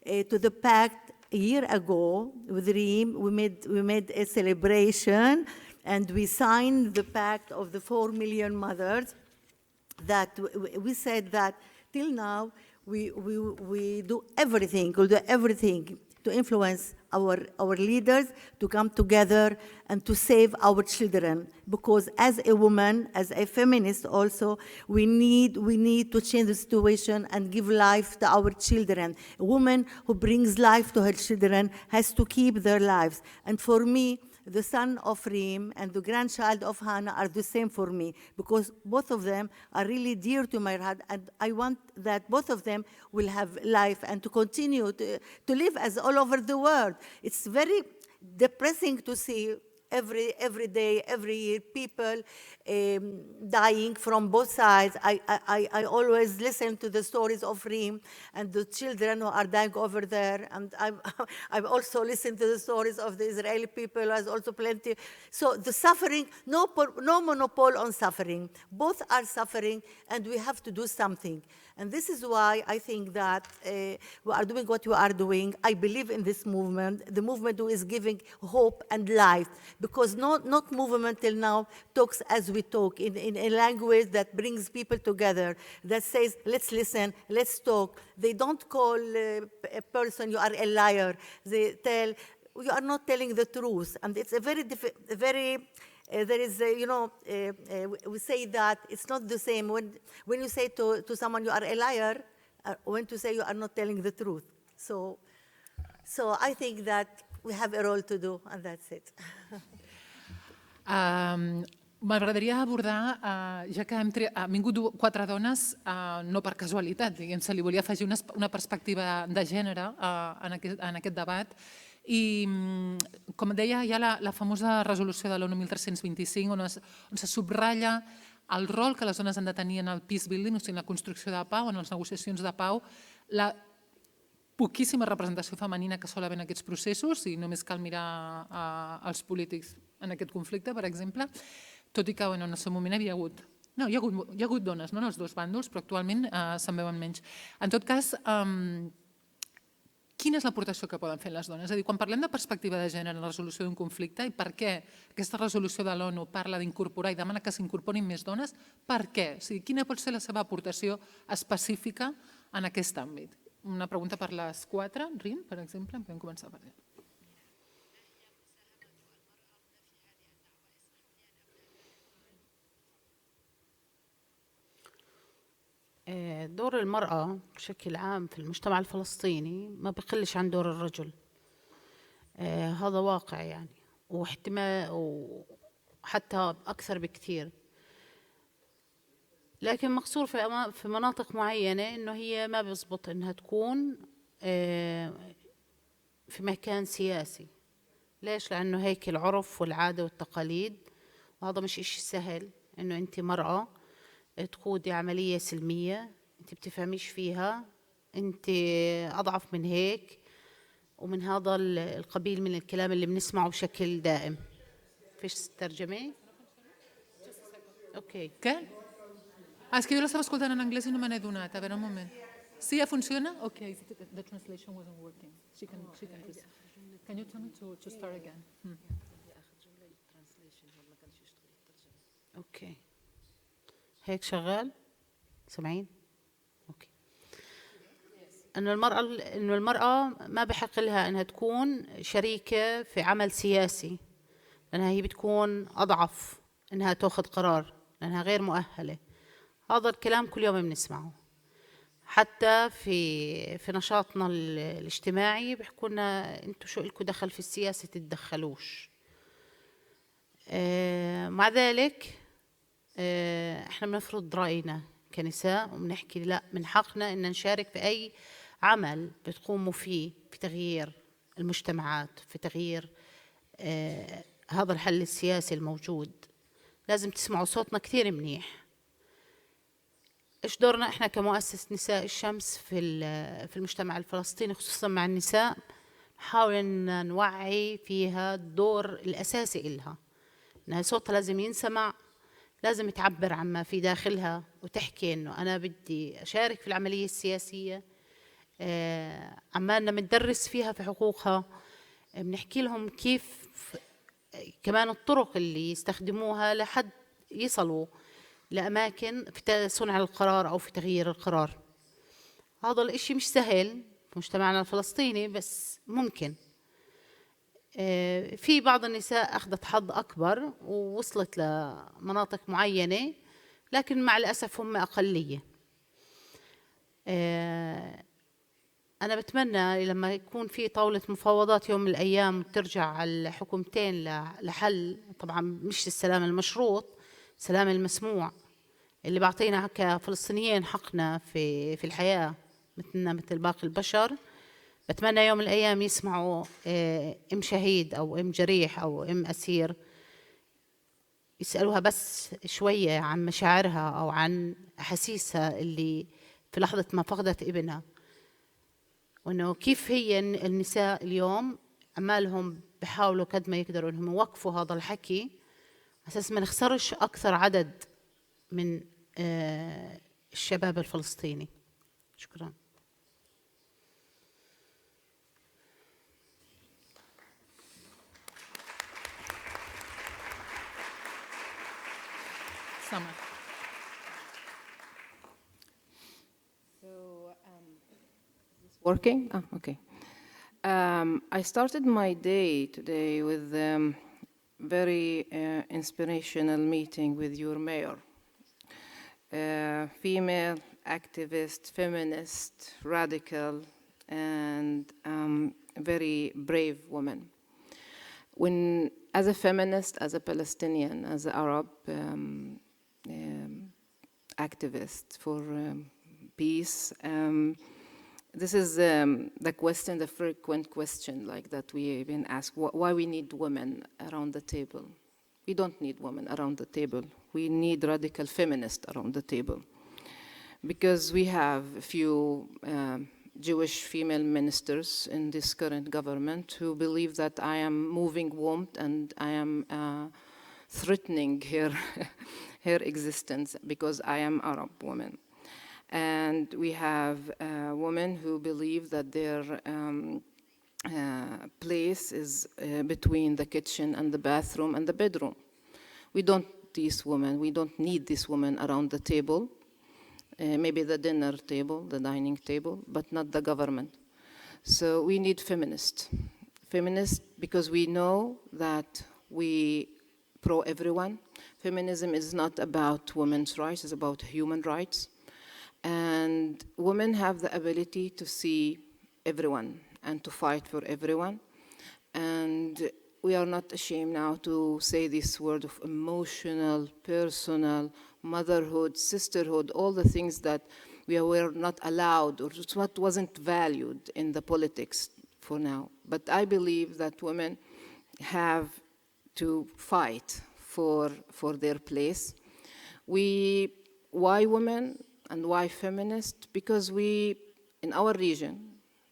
to the pact a year ago with Reem. We made a celebration, and we signed the pact of the 4 million mothers, that we said that till now we do everything, we'll do everything to influence our leaders to come together and to save our children. Because as a woman, as a feminist also, we need to change the situation and give life to our children. A woman who brings life to her children has to keep their lives. And for me, the son of Reem and the grandchild of Hannah are the same for me, because both of them are really dear to my heart, and I want that both of them will have life and to continue to live as all over the world. It's very depressing to see every day, every year, people dying from both sides. I always listen to the stories of Reem and the children who are dying over there, and I've also listened to the stories of the Israeli people, who has also plenty. So the suffering, no monopoly on suffering. Both are suffering, and we have to do something. And this is why I think that we are doing what we are doing. I believe in this movement, the movement who is giving hope and life, because not movement till now talks as we talk, in a language that brings people together, that says, let's listen, let's talk. They don't call a person, you are a liar. They tell, you are not telling the truth. And it's a very, there is, we say that it's not the same when you say to someone you are a liar, when to say you are not telling the truth. So I think that we have a role to do, and that's it. M'agradaria abordar, ja que han vingut 4 dones, no per casualitat, diguem, se li volia afegir una perspectiva de gènere en aquest debat. I, com deia, hi ha la famosa resolució de l'ONU 1325 on se subratlla el rol que les dones han de tenir en el peace building, o sigui, en la construcció de pau, en les negociacions de pau, la poquíssima representació femenina que sol haver en aquests processos, i només cal mirar els polítics en aquest conflicte, per exemple, tot i que en el seu moment hi ha hagut dones, no en els dos bàndols, però actualment se'n veuen menys. En tot cas, quina és l'aportació que poden fer les dones? És a dir, quan parlem de perspectiva de gènere en la resolució d'un conflicte i per què aquesta resolució de l'ONU parla d'incorporar i demana que s'incorporin més dones, per què? O sigui, quina pot ser la seva aportació específica en aquest àmbit? Una pregunta per les 4. Rin, per exemple, podem començar per allà. دور المرأة بشكل عام في المجتمع الفلسطيني ما بقلش عن دور الرجل. هذا واقع يعني، واحتمال وحتى أكثر بكثير، لكن مقصور في مناطق معينة إنه هي ما بيزبط إنها تكون في مكان سياسي. ليش؟ لأنه هيك العرف والعادة والتقاليد، وهذا مش إشي سهل إنه أنت مرأة تقودي عملية سلمية أنت بتفهميش فيها، أنت أضعف من هيك، ومن هذا القبيل من الكلام اللي بنسمعه بشكل دائم. فيش ترجمة؟ أوكي. Què? Ah, és que jo l'estava escoltant en anglès i no me n'he donat. A veure, un moment. Sí, ja funciona? Okay, the translation wasn't working. Can you tell me to start again? أوكي. هيك شغال؟ سامعين؟ أوكي. إنه المرأة ما بحق لها إنها تكون شريكة في عمل سياسي، لأنها هي بتكون أضعف إنها تأخذ قرار، لأنها غير مؤهلة. هذا الكلام كل يوم بنسمعه، حتى في نشاطنا الاجتماعي بيحكوا لنا أنتوا شو لكم دخل في السياسة، تتدخلوش. مع ذلك احنا بنفرض رأينا كنساء وبنحكي لا، من حقنا ان نشارك في اي عمل بتقوموا فيه في تغيير المجتمعات، في تغيير هذا الحل السياسي الموجود. لازم تسمعوا صوتنا كثير منيح. ايش دورنا احنا كمؤسسة نساء الشمس في المجتمع الفلسطيني، خصوصا مع النساء؟ نحاول ان نوعي فيها الدور الاساسي إلها، انها صوتها لازم ينسمع، لازم تعبر عما في داخلها وتحكي انه انا بدي اشارك في العمليه السياسيه. عمالنا بندرس فيها في حقوقها، بنحكي لهم كيف كمان الطرق اللي يستخدموها لحد يصلوا لاماكن في صنع القرار او في تغيير القرار. هذا الاشي مش سهل في مجتمعنا الفلسطيني، بس ممكن. في بعض النساء أخذت حظ أكبر ووصلت لمناطق معينة، لكن مع الأسف هم أقلية. أنا بتمنى لما يكون في طاولة مفاوضات يوم من الأيام ترجع الحكومتين لحل، طبعا مش السلام المشروط، السلام المسموع اللي بعطينا كفلسطينيين حقنا في الحياة مثلنا مثل باقي البشر. بتمنى يوم من الأيام يسمعوا أم شهيد أو أم جريح أو أم أسير يسألوها بس شوية عن مشاعرها أو عن أحاسيسها اللي في لحظة ما فقدت ابنها، وأنه كيف هي النساء اليوم عمالهم بحاولوا قد ما يقدروا أنهم يوقفوا هذا الحكي أساس ما نخسرش أكثر عدد من الشباب الفلسطيني. شكرا. Summer. So, is this working? Oh, okay. I started my day today with very inspirational meeting with your mayor, female activist, feminist, radical, and very brave woman. When, as a feminist, as a Palestinian, as an Arab activist for peace, this is the question, the frequent question like that we been asked, why we need women around the table. We don't need women around the table. We need radical feminists around the table. Because we have a few Jewish female ministers in this current government who believe that I am moving warmth and I am threatening her existence because I am Arab woman. And we have women who believe that their place is between the kitchen and the bathroom and the bedroom. We don't need these women around the table, maybe the dinner table, the dining table, but not the government. So we need feminists. Feminists because we know that we pro everyone. Feminism is not about women's rights, it's about human rights. And women have the ability to see everyone and to fight for everyone. And we are not ashamed now to say this word of emotional, personal, motherhood, sisterhood, all the things that we were not allowed or what wasn't valued in the politics for now. But I believe that women have to fight for their place. Why women and why feminists? Because in our region,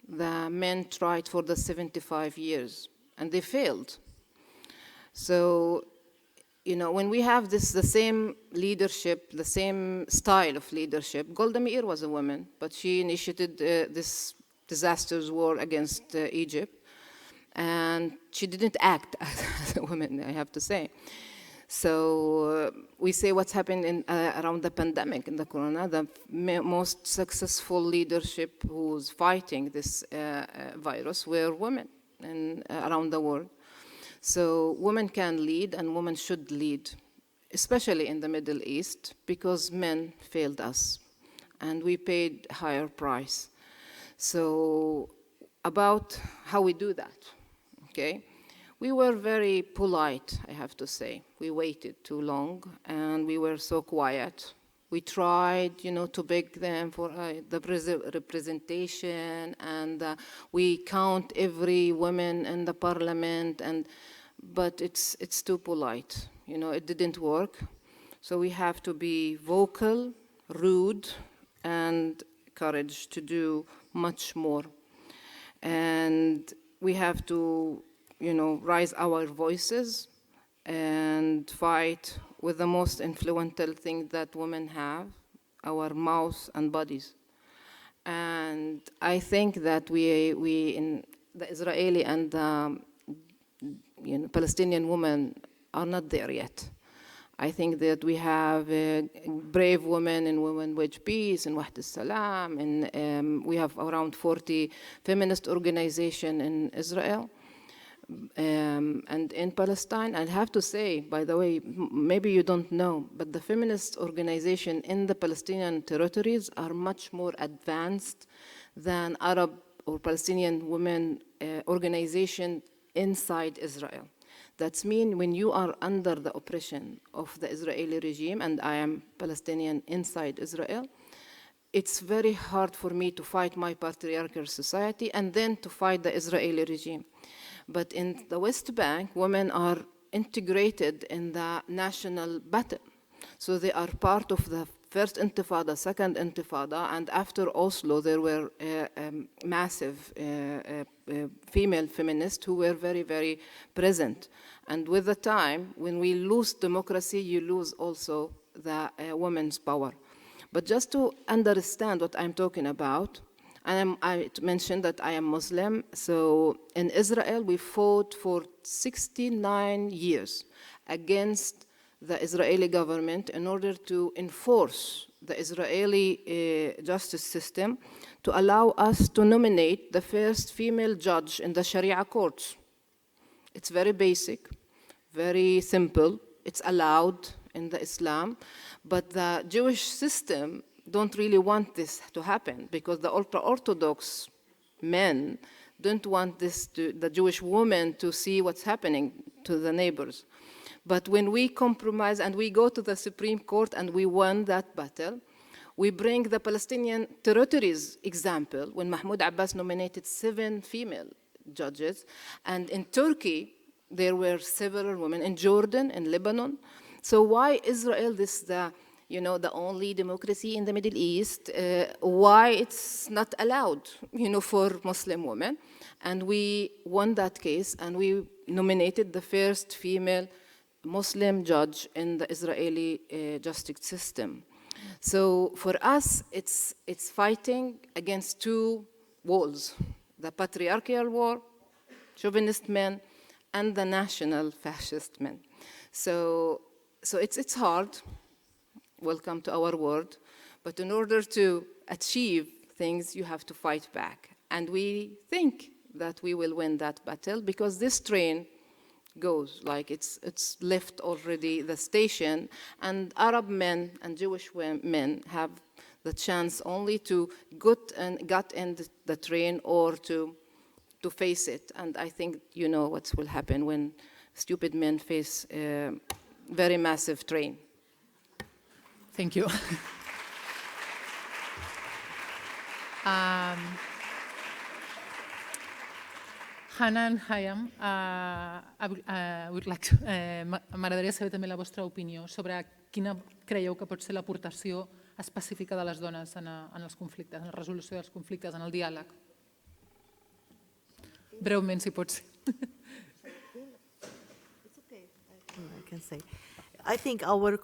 the men tried for the 75 years and they failed. So, when we have the same leadership, the same style of leadership, Golda Meir was a woman, but she initiated this disastrous war against Egypt, and she didn't act as a woman, I have to say. So we say what's happened around the pandemic, in the corona, the most successful leadership who's fighting this virus were women around the world. So women can lead and women should lead, especially in the Middle East, because men failed us and we paid higher price. So about how we do that, okay? We were very polite, I have to say. We waited too long and we were so quiet. We tried, to beg them for the representation, and we count every woman in the parliament, but it's too polite. It didn't work. So we have to be vocal, rude, and courage to do much more. And we have to, raise our voices and fight with the most influential thing that women have, our mouths and bodies. And I think that we in the Israeli and Palestinian women are not there yet. I think that we have brave women in Women Wage Peace, in Wahd al-Salam, and we have around 40 feminist organizations in Israel. And in Palestine, I have to say, by the way, maybe you don't know, but the feminist organization in the Palestinian territories are much more advanced than Arab or Palestinian women organization inside Israel. That means when you are under the oppression of the Israeli regime, and I am Palestinian inside Israel, it's very hard for me to fight my patriarchal society and then to fight the Israeli regime. But in the West Bank, women are integrated in the national battle. So they are part of the first intifada, second intifada, and after Oslo, there were massive female feminists who were very, very present. And with the time, when we lose democracy, you lose also the women's power. But just to understand what I'm talking about, I mentioned that I am Muslim. So in Israel, we fought for 69 years against the Israeli government in order to enforce the Israeli justice system to allow us to nominate the first female judge in the Sharia courts. It's very basic, very simple. It's allowed in the Islam, but the Jewish system don't really want this to happen because the ultra-Orthodox men don't want the Jewish women to see what's happening to the neighbors. But when we compromise and we go to the Supreme Court and we won that battle, we bring the Palestinian territories example when Mahmoud Abbas nominated 7 female judges, and in Turkey there were several women, in Jordan, in Lebanon. So why Israel, this the only democracy in the Middle East, why it's not allowed, for Muslim women? And we won that case, and we nominated the first female Muslim judge in the Israeli justice system. So for us, it's fighting against two walls, the patriarchal war, chauvinist men, and the national fascist men. So it's hard. Welcome to our world. But in order to achieve things, you have to fight back. And we think that we will win that battle because this train goes, like it's left already the station, and Arab men and Jewish men have the chance only to get in the train or to face it. And I think you know what will happen when stupid men face a very massive train. Thank you. Hanan, Hayam, m'agradaria saber també la vostra opinió sobre quina creieu que pot ser l'aportació específica de les dones en els conflictes, en la resolució dels conflictes, en el diàleg. Breument, si pot ser. I can say. I think our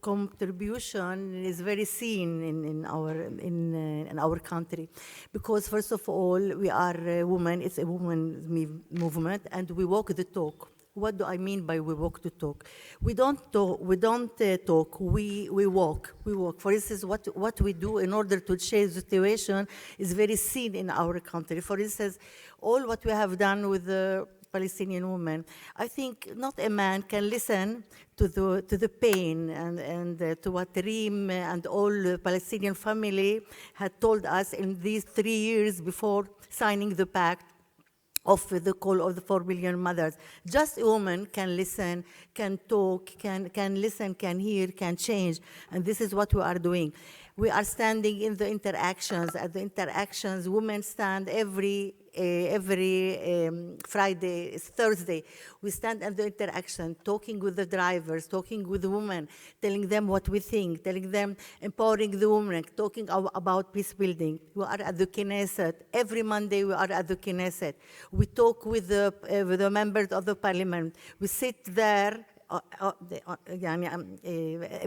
contribution is very seen in our country, because first of all we are women. It's a women's movement, and we walk the talk. What do I mean by we walk the talk? We don't talk. We walk. We walk. For instance, what we do in order to change the situation is very seen in our country. For instance, all what we have done with the Palestinian women, I think not a man can listen to the pain and to what Reem and all the Palestinian family had told us in these 3 years before signing the pact of the call of the 4 million mothers. Just a woman can listen, can talk, can listen, can hear, can change, and this is what we are doing. We are standing in the interactions. At the interactions, women stand every Friday, Thursday. We stand at the interaction, talking with the drivers, talking with the women, telling them what we think, telling them, empowering the women, talking about peace building. We are at the Knesset. Every Monday we are at the Knesset. We talk with the members of the parliament. We sit there, a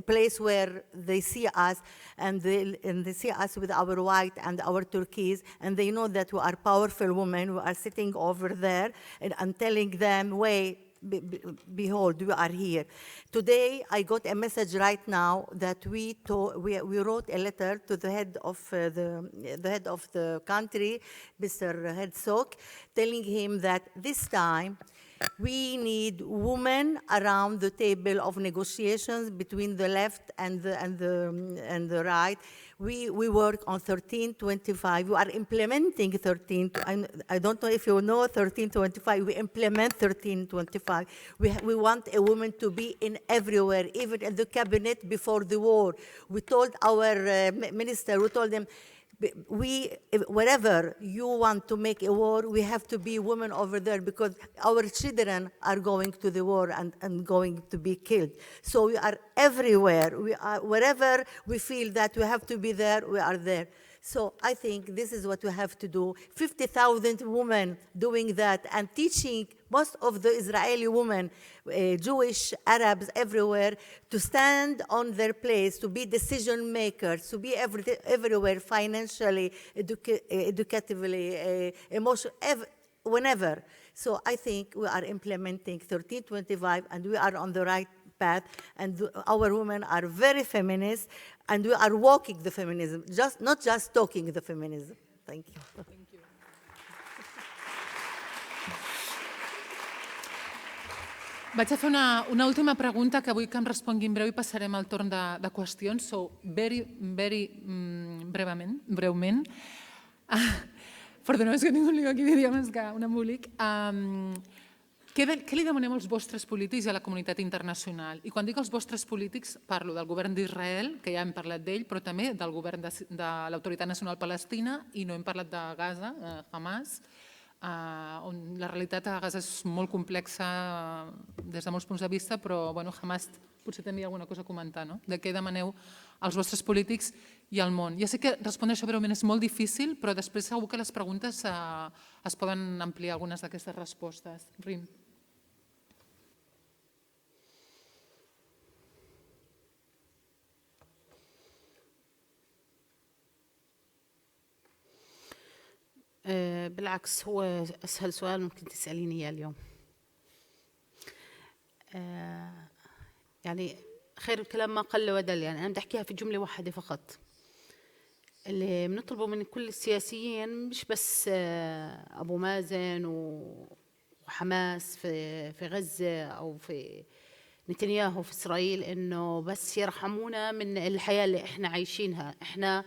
place where they see us, and they see us with our white and our turquoise, and they know that we are powerful women. We are sitting over there and telling them, wait, behold, we are here. Today, I got a message right now that we wrote a letter to the head of the country, Mr. Herzog, telling him that this time we need women around the table of negotiations between the left and the right. We work on 1325. We are implementing 13. I don't know if you know 1325. We implement 1325. We want a woman to be in everywhere, even in the cabinet before the war. We told our minister, we told them, wherever you want to make a war, we have to be women over there, because our children are going to the war and going to be killed. So we are everywhere. We are, wherever we feel that we have to be there, we are there. So I think this is what we have to do. 50,000 women doing that and teaching most of the Israeli women, Jewish, Arabs, everywhere, to stand on their place, to be decision makers, to be everywhere, financially, educatively, emotionally, whenever. So I think we are implementing 1325, and we are on the right path, and our women are very feminist, and we are walking the feminism, not just talking the feminism. Thank you. Thank you. Vaig a fer una última pregunta que vull que em respongui en breu i passarem al torn de qüestions. So, breument. Perdoneu, és que tinc un lío aquí d'idiomes que un embolic. Què li demanem als vostres polítics i a la comunitat internacional? I quan dic els vostres polítics, parlo del govern d'Israel, que ja hem parlat d'ell, però també del govern de l'Autoritat Nacional Palestina, i no hem parlat de Gaza, Hamas, on la realitat a Gaza és molt complexa des de molts punts de vista, però Hamas potser tenia alguna cosa a comentar, no? De què demaneu als vostres polítics i al món. Ja sé que respondre això breument és molt difícil, però després segur que les preguntes es poden ampliar algunes d'aquestes respostes. Rim. بالعكس هو أسهل سؤال ممكن تسأليني إياه اليوم. يعني خير الكلام ما قل ودل، يعني أنا بدي أحكيها في جملة واحدة فقط. اللي بنطلبه من كل السياسيين مش بس أبو مازن وحماس في غزة أو في نتنياهو في إسرائيل إنه بس يرحمونا من الحياة اللي إحنا عايشينها. إحنا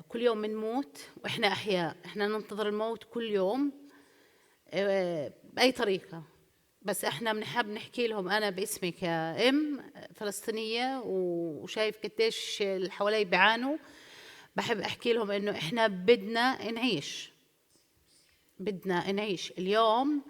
كل يوم بنموت وإحنا أحياء، إحنا ننتظر الموت كل يوم بأي طريقة. بس إحنا بنحب نحكي لهم، أنا باسمي كأم فلسطينية وشايف قديش اللي حوالي بيعانوا، بحب أحكي لهم إنه إحنا بدنا نعيش اليوم.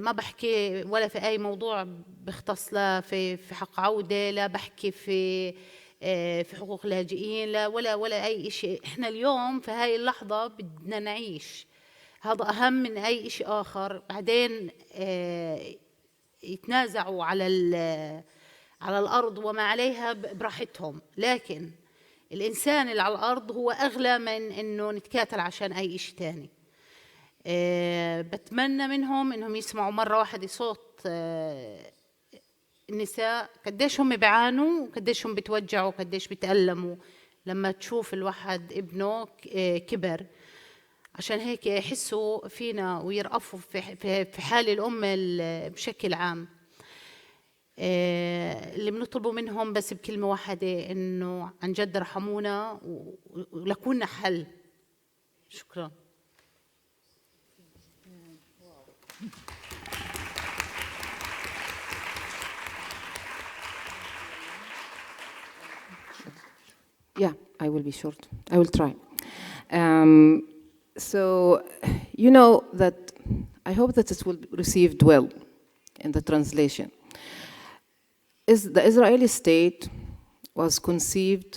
ما بحكي ولا في أي موضوع بيختص لا في حق عودة، لا بحكي في حقوق اللاجئين، لا ولا أي شيء. إحنا اليوم في هاي اللحظة بدنا نعيش، هذا أهم من أي شيء آخر. بعدين يتنازعوا على الأرض وما عليها براحتهم، لكن الإنسان اللي على الأرض هو أغلى من إنه نتكاتل عشان أي شيء تاني. بتمنى منهم إنهم يسمعوا مرة واحدة صوت النساء، قديش هم بيعانوا وقديش هم بتوجعوا وقديش بتألموا لما تشوف الواحد ابنه كبر. عشان هيك يحسوا فينا ويرأفوا في حال الأم بشكل عام. اللي بنطلبه منهم بس بكلمة واحدة، إنه عن جد رحمونا ولكونا حل. شكرا. Yeah, I will be short. I will try. So, you know that I hope that it will be received well in the translation. The Israeli state was conceived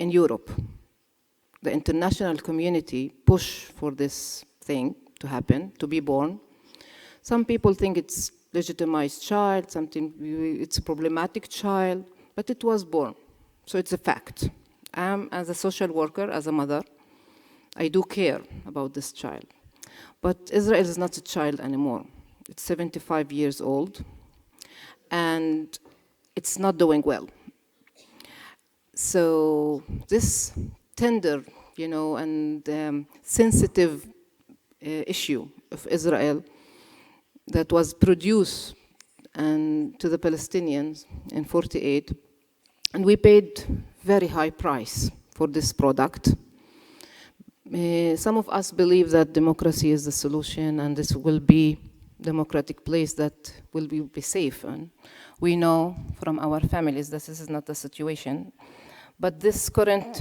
in Europe. The international community pushed for this thing to happen, to be born. Some people think it's legitimized child, something it's a problematic child, but it was born. So it's a fact. As a social worker, as a mother, I do care about this child. But Israel is not a child anymore. It's 75 years old, and it's not doing well. So this tender, and sensitive issue of Israel that was produced to the Palestinians in 1948, and we paid very high price for this product. Some of us believe that democracy is the solution and this will be democratic place that will be safe. And we know from our families that this is not the situation. But this current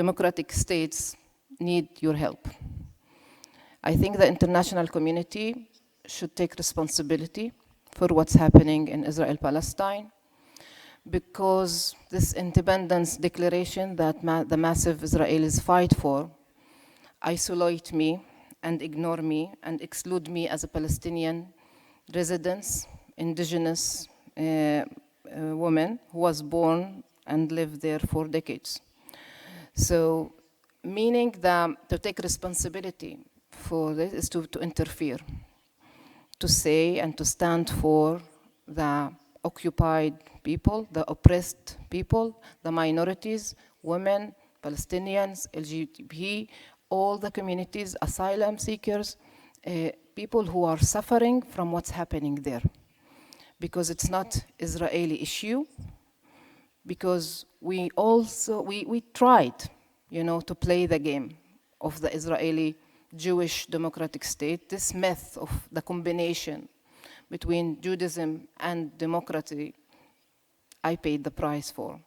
democratic states need your help. I think the international community should take responsibility for what's happening in Israel-Palestine, because this independence declaration that the massive Israelis fight for isolate me and ignore me and exclude me as a Palestinian resident, indigenous woman who was born and lived there for decades. So meaning that to take responsibility for this is to interfere, to say and to stand for the occupied people, the oppressed people, the minorities, women, Palestinians, LGBT, all the communities, asylum seekers, people who are suffering from what's happening there. Because it's not Israeli issue, because we tried, to play the game of the Israeli Jewish democratic state, this myth of the combination between Judaism and democracy, I paid the price for.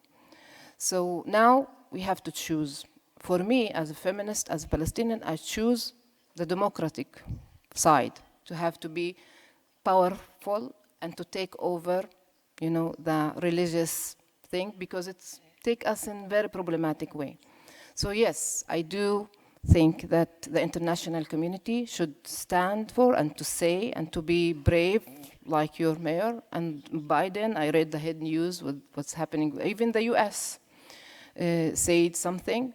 So now we have to choose. For me, as a feminist, as a Palestinian, I choose the democratic side, to have to be powerful and to take over, the religious thing, because it's take us in a very problematic way. So yes, I do think that the international community should stand for and to say and to be brave, like your mayor and Biden. I read the head news with what's happening, even the US. said something.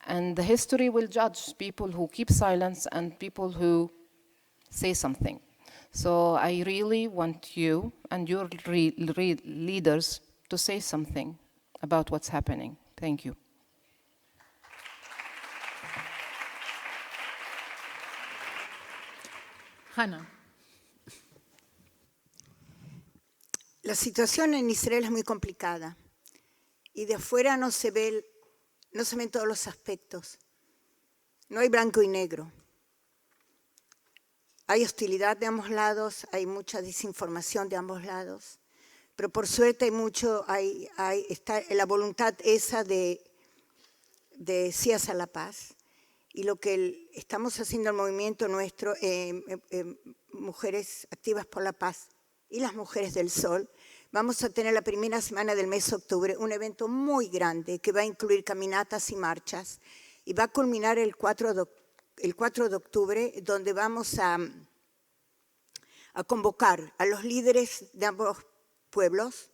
And the history will judge people who keep silence and people who say something. So I really want you and your leaders to say something about what's happening. Thank you. Hannah. La situación en Israel es muy complicada y de afuera no se ven todos los aspectos. No hay blanco y negro. Hay hostilidad de ambos lados, hay mucha desinformación de ambos lados, pero por suerte está la voluntad esa de sí hacia la paz. Y lo que estamos haciendo el movimiento nuestro, Mujeres Activas por la Paz y las Mujeres del Sol, vamos a tener la primera semana del mes de octubre un evento muy grande que va a incluir caminatas y marchas y va a culminar el 4 de octubre, donde vamos a convocar a los líderes de ambos pueblos,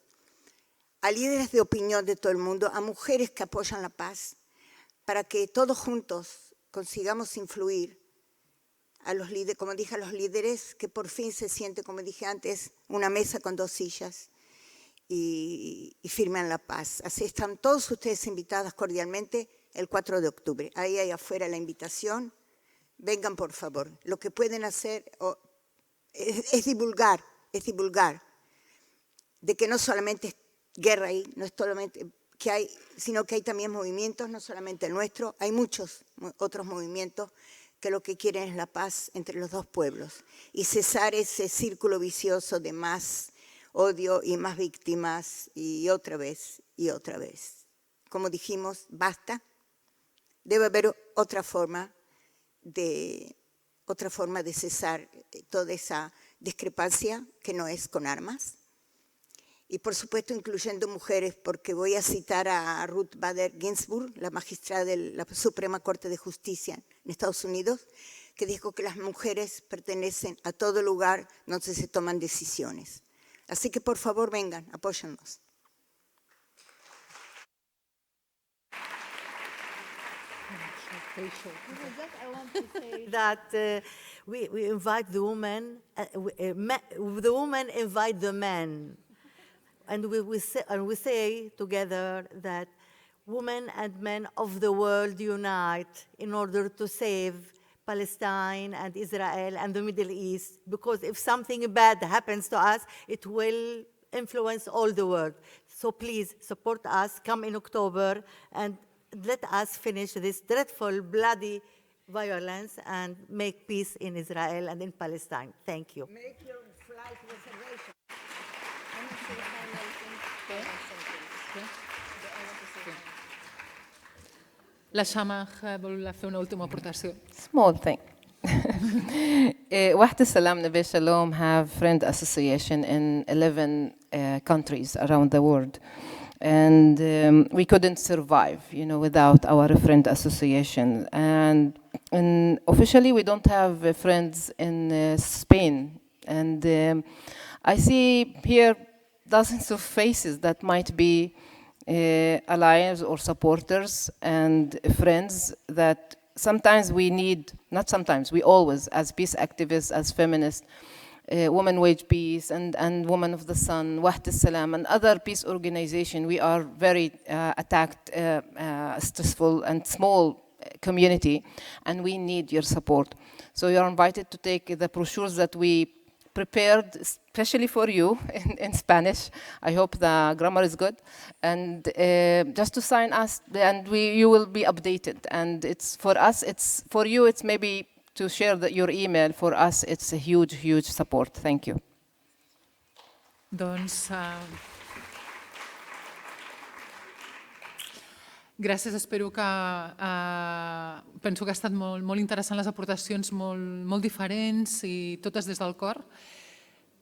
a líderes de opinión de todo el mundo, a mujeres que apoyan la paz, para que todos juntos consigamos influir a los líderes, como dije, a los líderes, que por fin se siente, como dije antes, una mesa con 2 sillas y firmen la paz. Así están todos ustedes invitadas cordialmente el 4 de octubre. Ahí hay afuera la invitación. Vengan, por favor. Lo que pueden hacer es divulgar, de que no solamente es guerra ahí, no es solamente que hay, sino que hay también movimientos, no solamente el nuestro, hay muchos otros movimientos que lo que quieren es la paz entre los dos pueblos y cesar ese círculo vicioso de más odio y más víctimas y otra vez y otra vez. Como dijimos, basta, debe haber otra forma de cesar toda esa discrepancia que no es con armas. Y por supuesto incluyendo mujeres, porque voy a citar a Ruth Bader Ginsburg, la magistrada de la Suprema Corte de Justicia en Estados Unidos, que dijo que las mujeres pertenecen a todo lugar donde se toman decisiones. Así que por favor vengan, apóyennos. I want to say that we invite the women, the women invite the men. And we say together that women and men of the world unite in order to save Palestine and Israel and the Middle East, because if something bad happens to us, it will influence all the world. So please support us, come in October, and let us finish this dreadful, bloody violence and make peace in Israel and in Palestine. Thank you. Make your flight reservation. La Shama vol fer una última aportació. Small thing. Waht al-Salam Neve Shalom have friend association in 11 countries around the world. And we couldn't survive, without our friend association. And officially, we don't have friends in Spain. And I see here dozens of faces that might be allies or supporters and friends that sometimes we need, not sometimes, we always, as peace activists, as feminists, Women Wage Peace and Women of the Sun, Waht al-Salam, and other peace organizations, we are very attacked, stressful and small community, and we need your support. So you are invited to take the brochures that we prepared especially for you in Spanish. I hope the grammar is good. And just to sign us, and you will be updated. And it's for us, it's for you, it's maybe to share your email. For us, it's a huge, huge support. Thank you. Doncs, gràcies, espero que... penso que ha estat molt interessant, les aportacions molt diferents i totes des del cor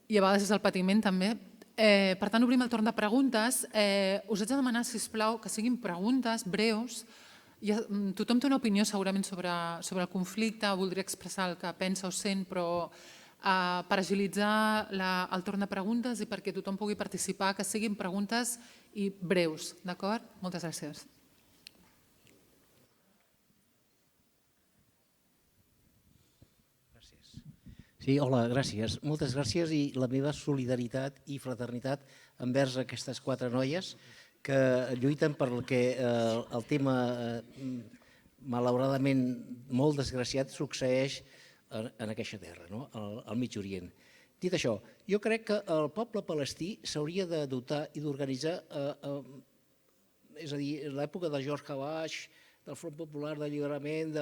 i a vegades des del patiment també. Per tant, obrim el torn de preguntes. Us haig de demanar, sisplau, que siguin preguntes breus. Tothom té una opinió segurament sobre el conflicte, voldria expressar el que pensa o sent, però per agilitzar el torn de preguntes i perquè tothom pugui participar, que siguin preguntes i breus, d'acord? Moltes gràcies. Sí, hola, gràcies. Moltes gràcies i la meva solidaritat i fraternitat envers aquestes 4 noies que lluiten perquè el tema, malauradament molt desgraciat, succeeix en aquesta terra, al Mig Orient. Dit això, jo crec que el poble palestí s'hauria de dotar i d'organitzar, és a dir, l'època de George Habash, del Front Popular d'Alliberament,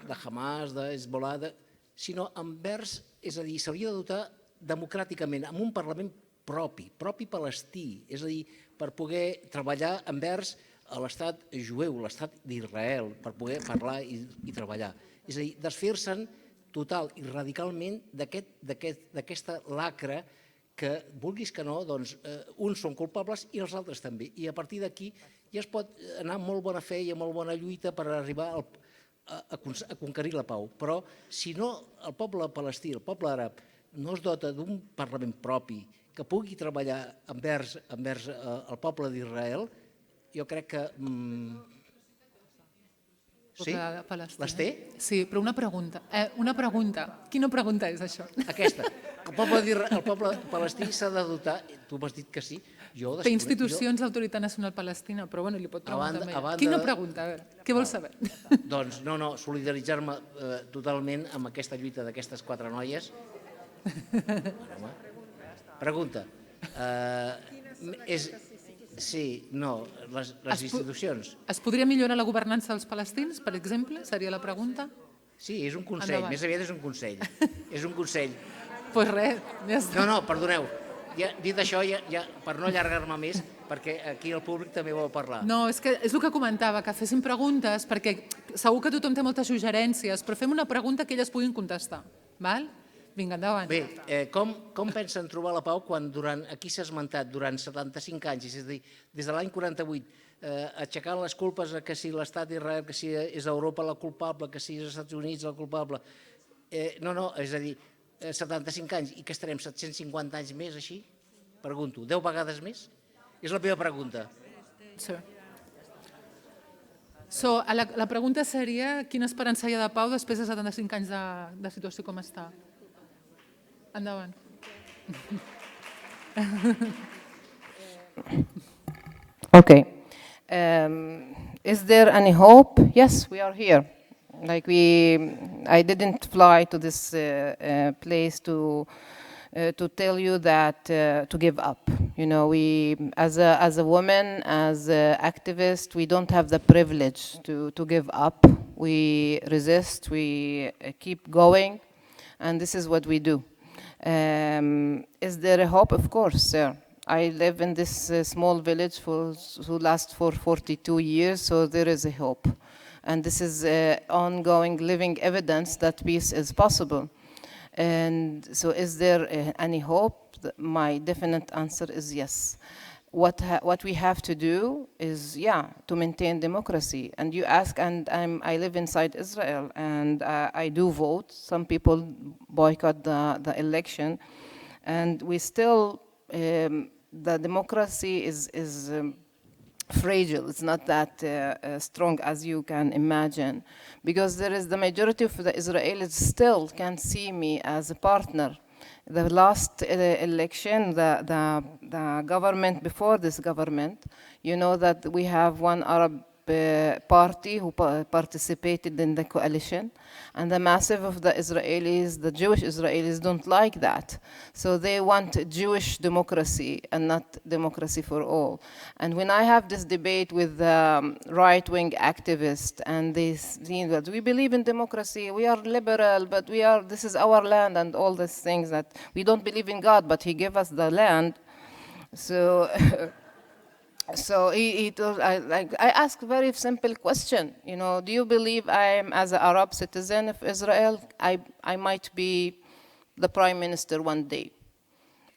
de Hamas, de Hezbollah, sinó envers, és a dir, s'hauria de dotar democràticament, amb un Parlament propi palestí, és a dir, per poder treballar envers l'estat jueu, l'estat d'Israel, per poder parlar i treballar. És a dir, desfer-se'n total i radicalment d'aquesta lacra que, vulguis que no, doncs uns són culpables i els altres també. I a partir d'aquí ja es pot anar amb molt bona fe i amb molt bona lluita per arribar a conquerir la pau. Però si no el poble palestí, el poble àrab, no es dota d'un Parlament propi que pugui treballar envers el poble d'Israel, jo crec que... Sí? Les té? Sí, però una pregunta. Quina pregunta és això? Aquesta. El poble palestí s'ha de dotar, tu m'has dit que sí, té institucions l'Autoritat Nacional Palestina, però bueno, li pot preguntar a ella. Quina pregunta? A veure, què vols saber? Doncs no, solidaritzar-me totalment amb aquesta lluita d'aquestes 4 noies. Pregunta. Sí, no, les institucions. Es podria millorar la governança dels palestins, per exemple? Seria la pregunta? Sí, és un consell, més aviat és un consell. És un consell. Doncs res, ja està. No, perdoneu. Dit això, per no allargar-me més, perquè aquí el públic també vol parlar. No, és el que comentava, que fessin preguntes, perquè segur que tothom té moltes suggerències, però fem una pregunta que elles puguin contestar. Vinga, endavant. Bé, com pensen trobar la pau quan aquí s'ha esmentat durant 75 anys, és a dir, des de l'any 48, aixecant les culpes que si l'estat d'Israel, que si és Europa la culpable, que si és els Estats Units la culpable. No, és a dir, 75 anys i que estarem 750 anys més així? Pregunto, 10 vegades més? És la meva pregunta. Sí. La pregunta seria quina esperança hi ha de pau després de 75 anys de situació com està? Endavant. Okay. Is there any hope? Yes, we are here. I didn't fly to this place to tell you that to give up. You know, we, as a woman, as an activist, we don't have the privilege to give up. We resist. We keep going, and this is what we do. Is there a hope? Of course, sir. I live in this small village who lasts for 42 years, so there is a hope. And this is ongoing living evidence that peace is possible. And so is there any hope? My definite answer is yes. What we have to do is, to maintain democracy. And you ask, and I live inside Israel, and I do vote. Some people boycott the election. And we still, the democracy is fragile. It's not that strong as you can imagine. Because there is the majority of the Israelis still can see me as a partner. The last election, the government before this government, you know that we have one Arab party who participated in the coalition, and the massive of the Israelis, the Jewish Israelis, don't like that. So they want Jewish democracy and not democracy for all. And when I have this debate with right-wing activists, and they see that we believe in democracy, we are liberal, but this is our land, and all these things that we don't believe in God, but He gave us the land. So. So I asked a very simple question, you know, do you believe as an Arab citizen of Israel, I might be the prime minister one day?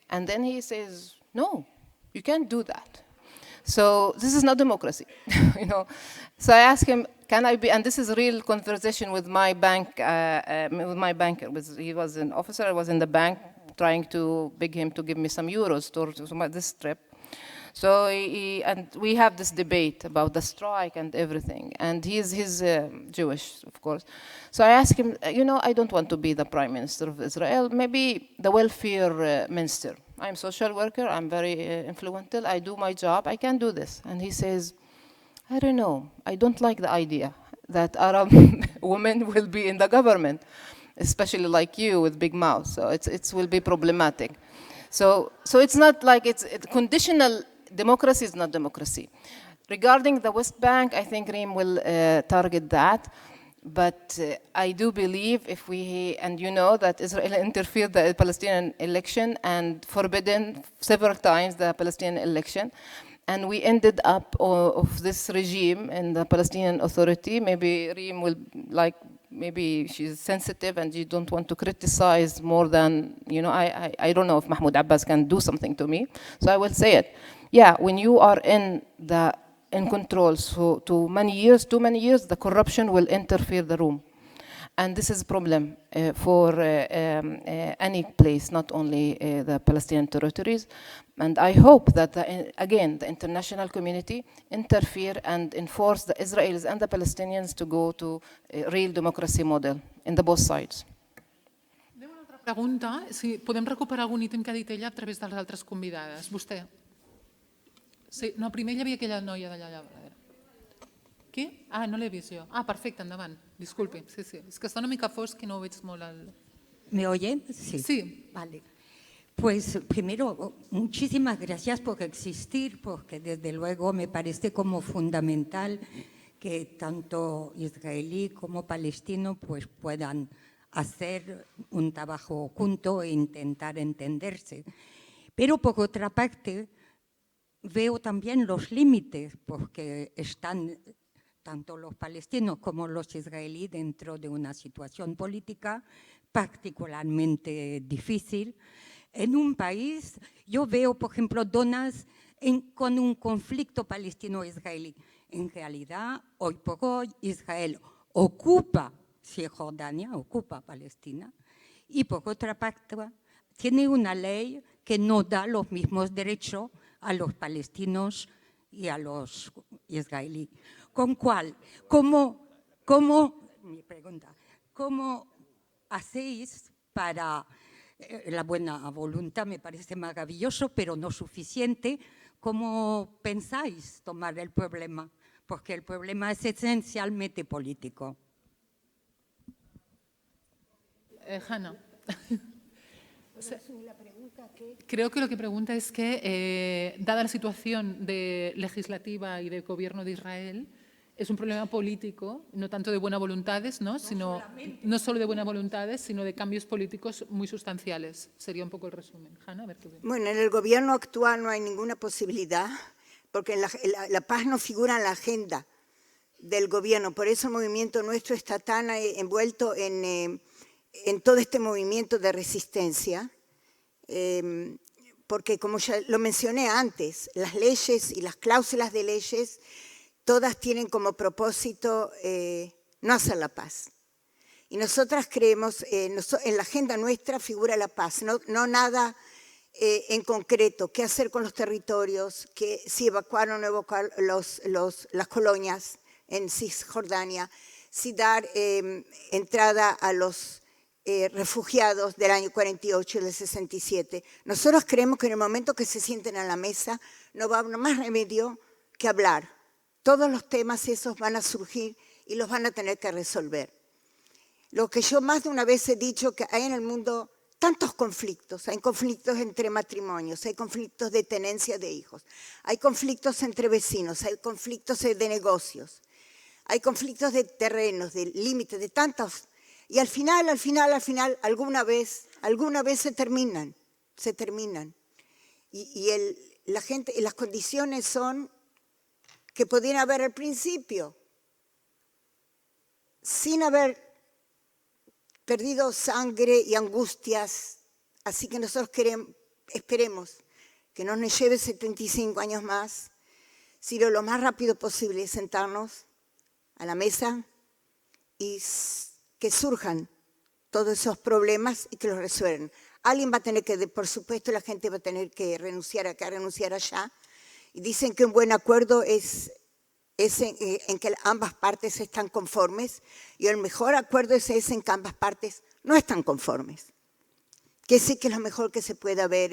And then he says, no, you can't do that. So this is not democracy, you know. So I asked him, can I be, and this is a real conversation with my banker. He was an officer, I was in the bank trying to beg him to give me some euros to this trip. So and we have this debate about the strike and everything, and he's Jewish, of course. So I asked him, you know, I don't want to be the Prime Minister of Israel, maybe the welfare minister. I'm a social worker, I'm very influential, I do my job, I can do this. And he says, I don't know, I don't like the idea that Arab women will be in the government, especially like you with big mouth, so it will be problematic. So it's not like conditional democracy is not democracy. Regarding the West Bank, I think Reem will target that. But I do believe and you know that Israel interfered in the Palestinian election and forbidden several times the Palestinian election. And we ended up of this regime in the Palestinian Authority. Maybe Reem will maybe she's sensitive and you don't want to criticize more than, you know, I don't know if Mahmoud Abbas can do something to me. So I will say it. Yeah, when you are in control so too many years, the corruption will interfere the room. And this is a problem for any place, not only the Palestinian territories. And I hope that, again, the international community interfere and enforce the Israelis and the Palestinians to go to a real democracy model in the both sides. Una altra pregunta, si podem recuperar algun ítem que ha dit ella a través de les altres convidades. Vostè? Sí, no, primer hi havia aquella noia d'allà darrere. Qui? Ah, no l'he vist jo. Ah, perfecte, endavant. Disculpi, sí. És que està una mica fosc i no ho veig molt al... ¿Me oyen? Sí. Sí. Vale. Pues primero, muchísimas gracias por existir, porque desde luego me parece como fundamental que tanto israelí como palestino pues puedan hacer un trabajo junto e intentar entenderse. Pero por otra parte, veo también los límites, porque están tanto los palestinos como los israelíes dentro de una situación política particularmente difícil. En un país, yo veo, por ejemplo, donas con un conflicto palestino-israelí. En realidad, hoy por hoy, Israel ocupa Cisjordania, ocupa Palestina, y por otra parte, tiene una ley que no da los mismos derechos a los palestinos y a los israelíes. Con cual, mi pregunta, ¿cómo hacéis para la buena voluntad? Me parece maravilloso, pero no suficiente. ¿Cómo pensáis tomar el problema? Porque el problema es esencialmente político. Hanna. Creo que lo que pregunta es que, dada la situación legislativa y de gobierno de Israel, es un problema político, no tanto de buenas voluntades, ¿no? No solo de buenas voluntades, sino de cambios políticos muy sustanciales. Sería un poco el resumen. Hanna, a ver qué ven. Bueno, en el gobierno actual no hay ninguna posibilidad, porque la paz no figura en la agenda del gobierno. Por eso el movimiento nuestro está tan envuelto en todo este movimiento de resistencia, porque como ya lo mencioné antes, las leyes y las cláusulas de leyes todas tienen como propósito no hacer la paz. Y nosotras creemos, en la agenda nuestra figura la paz, no nada en concreto, qué hacer con los territorios, si evacuar o no evacuar las colonias en Cisjordania, si dar entrada a los refugiados del año 48 y del 67. Nosotros creemos que en el momento que se sienten a la mesa no va a haber más remedio que hablar. Todos los temas esos van a surgir y los van a tener que resolver. Lo que yo más de una vez he dicho, que hay en el mundo tantos conflictos. Hay conflictos entre matrimonios, hay conflictos de tenencia de hijos, hay conflictos entre vecinos, hay conflictos de negocios, hay conflictos de terrenos, de límites, de tantos. Y al final, alguna vez se terminan. Y la gente, y las condiciones son que podían haber al principio, sin haber perdido sangre y angustias. Así que nosotros esperemos que no nos lleve 75 años más, sino lo más rápido posible sentarnos a la mesa y que surjan todos esos problemas y que los resuelvan. Alguien va a tener que, por supuesto, la gente va a tener que renunciar acá, renunciar allá, Y dicen que un buen acuerdo es en que ambas partes están conformes, y el mejor acuerdo es ese en que ambas partes no están conformes. Que sí que es lo mejor que se puede haber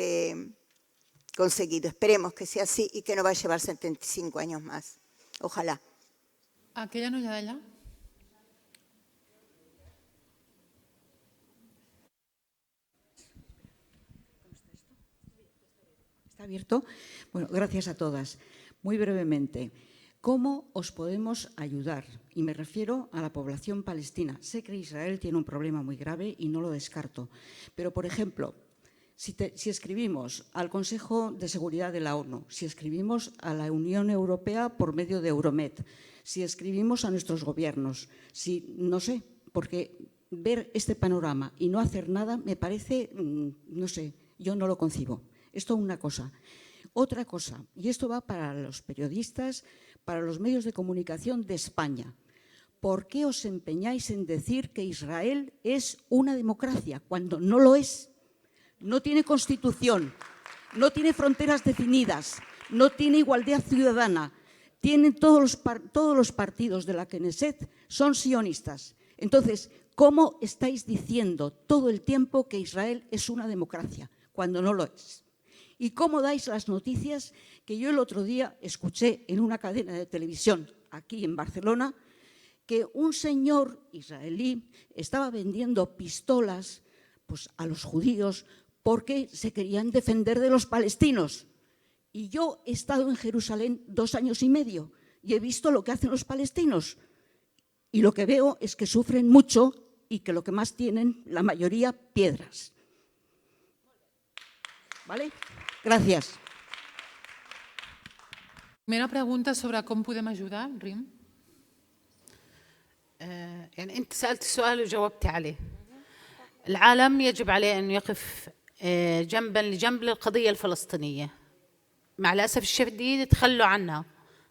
conseguido. Esperemos que sea así y que no va a llevar 75 años más. Ojalá. Aquella noia d'allà? ¿Está abierto? Bueno, gracias a todas. Muy brevemente, ¿cómo os podemos ayudar? Y me refiero a la población palestina. Sé que Israel tiene un problema muy grave y no lo descarto. Pero, por ejemplo, si escribimos al Consejo de Seguridad de la ONU, si escribimos a la Unión Europea por medio de Euromed, si escribimos a nuestros gobiernos, no sé, porque ver este panorama y no hacer nada me parece, no sé, yo no lo concibo. Esto una cosa. Otra cosa, y esto va para los periodistas, para los medios de comunicación de España. ¿Por qué os empeñáis en decir que Israel es una democracia cuando no lo es? No tiene constitución, no tiene fronteras definidas, no tiene igualdad ciudadana. Todos los partidos de la Knesset son sionistas. Entonces, ¿cómo estáis diciendo todo el tiempo que Israel es una democracia cuando no lo es? ¿Y cómo dais las noticias que yo el otro día escuché en una cadena de televisión aquí en Barcelona, que un señor israelí estaba vendiendo pistolas pues, a los judíos porque se querían defender de los palestinos? Y yo he estado en Jerusalén 2 años y medio y he visto lo que hacen los palestinos. Y lo que veo es que sufren mucho y que lo que más tienen, la mayoría, piedras. ¿Vale? Gràcies. Primera pregunta sobre com podem ajudar, Rim. يعني أنت سألت سؤال وجاوبت عليه. العالم يجب عليه أن يقف جنبا لجنب للقضية الفلسطينية. مع الأسف الشديد تخلوا عنها.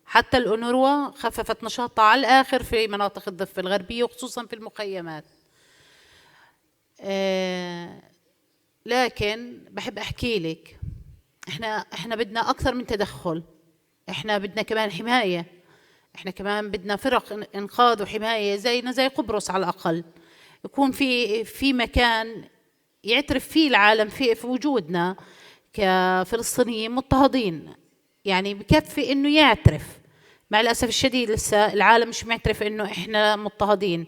حتى الأونروا خففت نشاطها على الآخر في مناطق الضفة الغربية وخصوصا في المخيمات. لكن بحب أحكي لك احنا بدنا أكثر من تدخل. احنا بدنا كمان حماية. احنا كمان بدنا فرق انقاذ وحماية زي قبرص على الأقل. يكون في مكان يعترف فيه العالم في وجودنا كفلسطينيين مضطهدين. يعني بكفي انه يعترف. مع الأسف الشديد لسه العالم مش معترف انه احنا مضطهدين.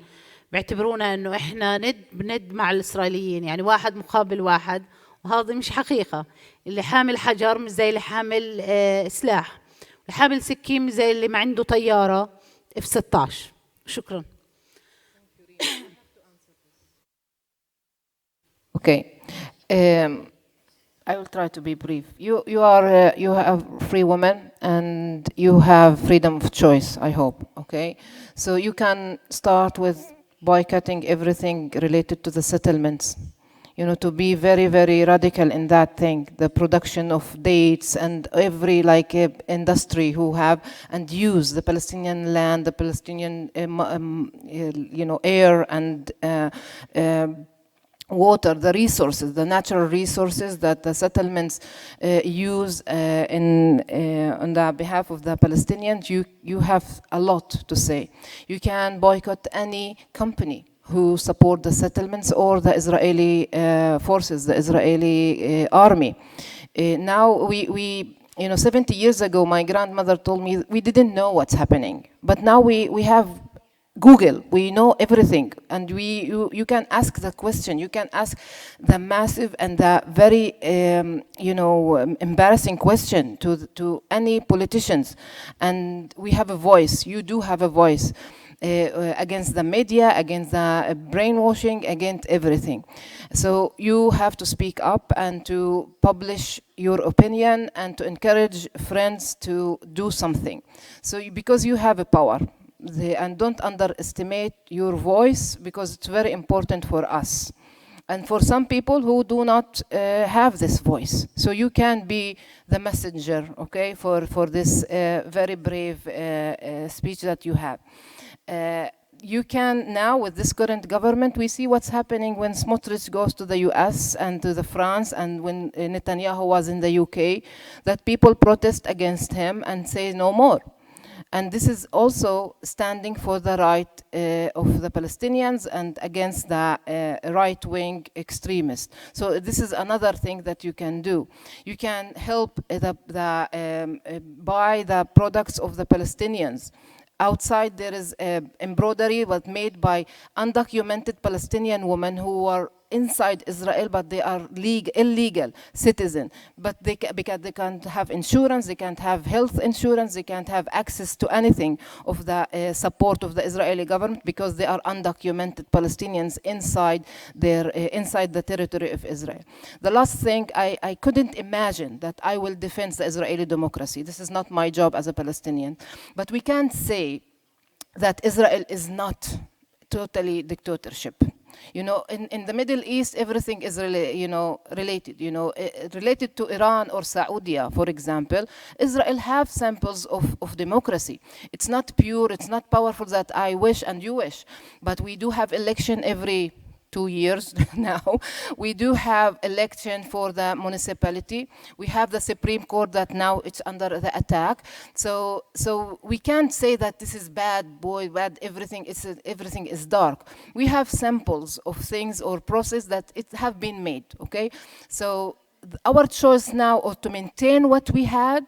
بيعتبرونا انه احنا ند مع الإسرائيليين، يعني واحد مقابل واحد، وهذا مش حقيقة. اللي حامل حجر مش زي اللي حامل سلاح، اللي حامل سكين مش زي اللي ما عنده طيارة F-16. شكرا. Okay. I will try to be brief. You are a free woman and you have freedom of choice, I hope. Okay, so you can start with boycotting everything related to the settlements. You know, to be very, very radical in that thing, the production of dates and every industry who have and use the Palestinian land, the Palestinian, air and water, the resources, the natural resources that the settlements use on the behalf of the Palestinians. You have a lot to say. You can boycott any company who support the settlements or the Israeli forces, the Israeli army. Now we 70 years ago, my grandmother told me we didn't know what's happening, but now we have Google, we know everything, and you can ask the question, you can ask the massive and the very embarrassing question to any politicians, and we have a voice. You do have a voice against the media, against the brainwashing, against everything. So you have to speak up and to publish your opinion and to encourage friends to do something. So because you have a power. And don't underestimate your voice, because it's very important for us and for some people who do not have this voice. So you can be the messenger, okay, for this very brave speech that you have. you can now, with this current government, we see what's happening when Smotrich goes to the US and to the France, and when Netanyahu was in the UK, that people protest against him and say no more. And this is also standing for the right of the Palestinians and against the right-wing extremists. So this is another thing that you can do. You can help buy the products of the Palestinians. Outside there is embroidery was made by undocumented Palestinian women who are inside Israel, but they are illegal citizens. But because they can't have insurance, they can't have health insurance, they can't have access to anything of the support of the Israeli government because they are undocumented Palestinians inside the territory of Israel. The last thing, I couldn't imagine that I will defend the Israeli democracy. This is not my job as a Palestinian. But we can't say that Israel is not totally dictatorship. You know, in the Middle East, everything is related. You know, related to Iran or Saudi, for example, Israel have samples of democracy. It's not pure, it's not powerful that I wish and you wish, but we do have election every 2 years now. We do have election for the municipality. We have the Supreme Court that now it's under the attack. So we can't say that this is bad, everything is dark. We have samples of things or process that it have been made, okay? So our choice now or to maintain what we had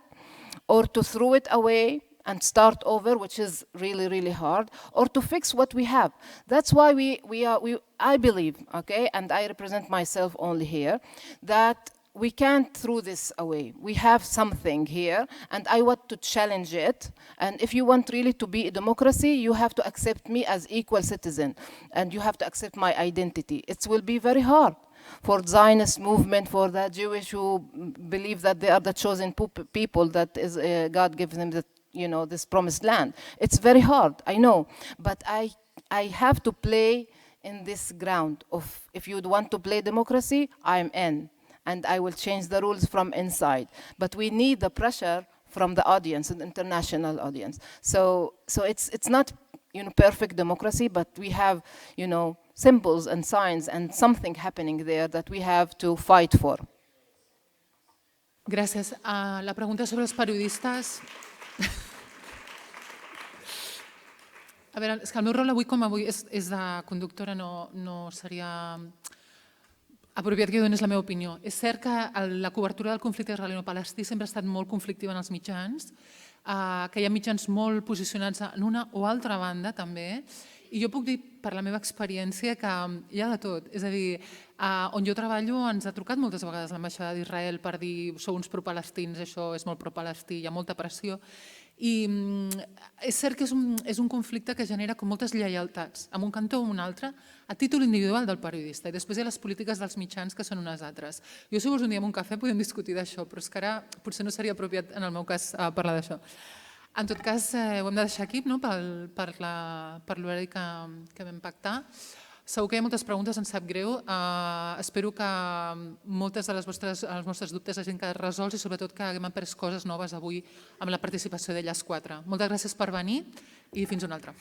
or to throw it away and start over, which is really, really hard, or to fix what we have. That's why I believe, okay, and I represent myself only here, that we can't throw this away. We have something here, and I want to challenge it. And if you want really to be a democracy, you have to accept me as equal citizen, and you have to accept my identity. It will be very hard for Zionist movement, for the Jewish who believe that they are the chosen people, that is God gives them the, this promised land. It's very hard, I know, but I have to play in this ground of, if you want to play democracy, I'm in, and I will change the rules from inside. But we need the pressure from the audience, an international audience. So it's not perfect democracy, but we have symbols and signs and something happening there that we have to fight for. Gràcies. La pregunta sobre els periodistes... A veure, és que el meu rol avui com avui és de conductora, no seria apropiat que jo donés la meva opinió. És cert que la cobertura del conflicte israeliano-palestí sempre ha estat molt conflictiva en els mitjans, que hi ha mitjans molt posicionats en una o altra banda també, i jo puc dir per la meva experiència que hi ha de tot. És a dir, on jo treballo ens ha trucat moltes vegades l'ambaixada d'Israel per dir sou uns pro-palestins, això és molt pro-palestí, hi ha molta pressió. I és cert que és un conflicte que genera com moltes lleialtats, en un cantó o en un altre, a títol individual del periodista. I després hi ha les polítiques dels mitjans, que són unes altres. Jo, si vols un dia amb un cafè, podem discutir d'això, però és que ara potser no seria apropiat, en el meu cas, parlar d'això. En tot cas, ho hem de deixar aquí per l'horari que vam pactar. Segur que hi ha moltes preguntes, em sap greu. Espero que moltes de els vostres dubtes hagin quedat resolts i sobretot que haguem après coses noves avui amb la participació d'elles quatre. Moltes gràcies per venir i fins una altra.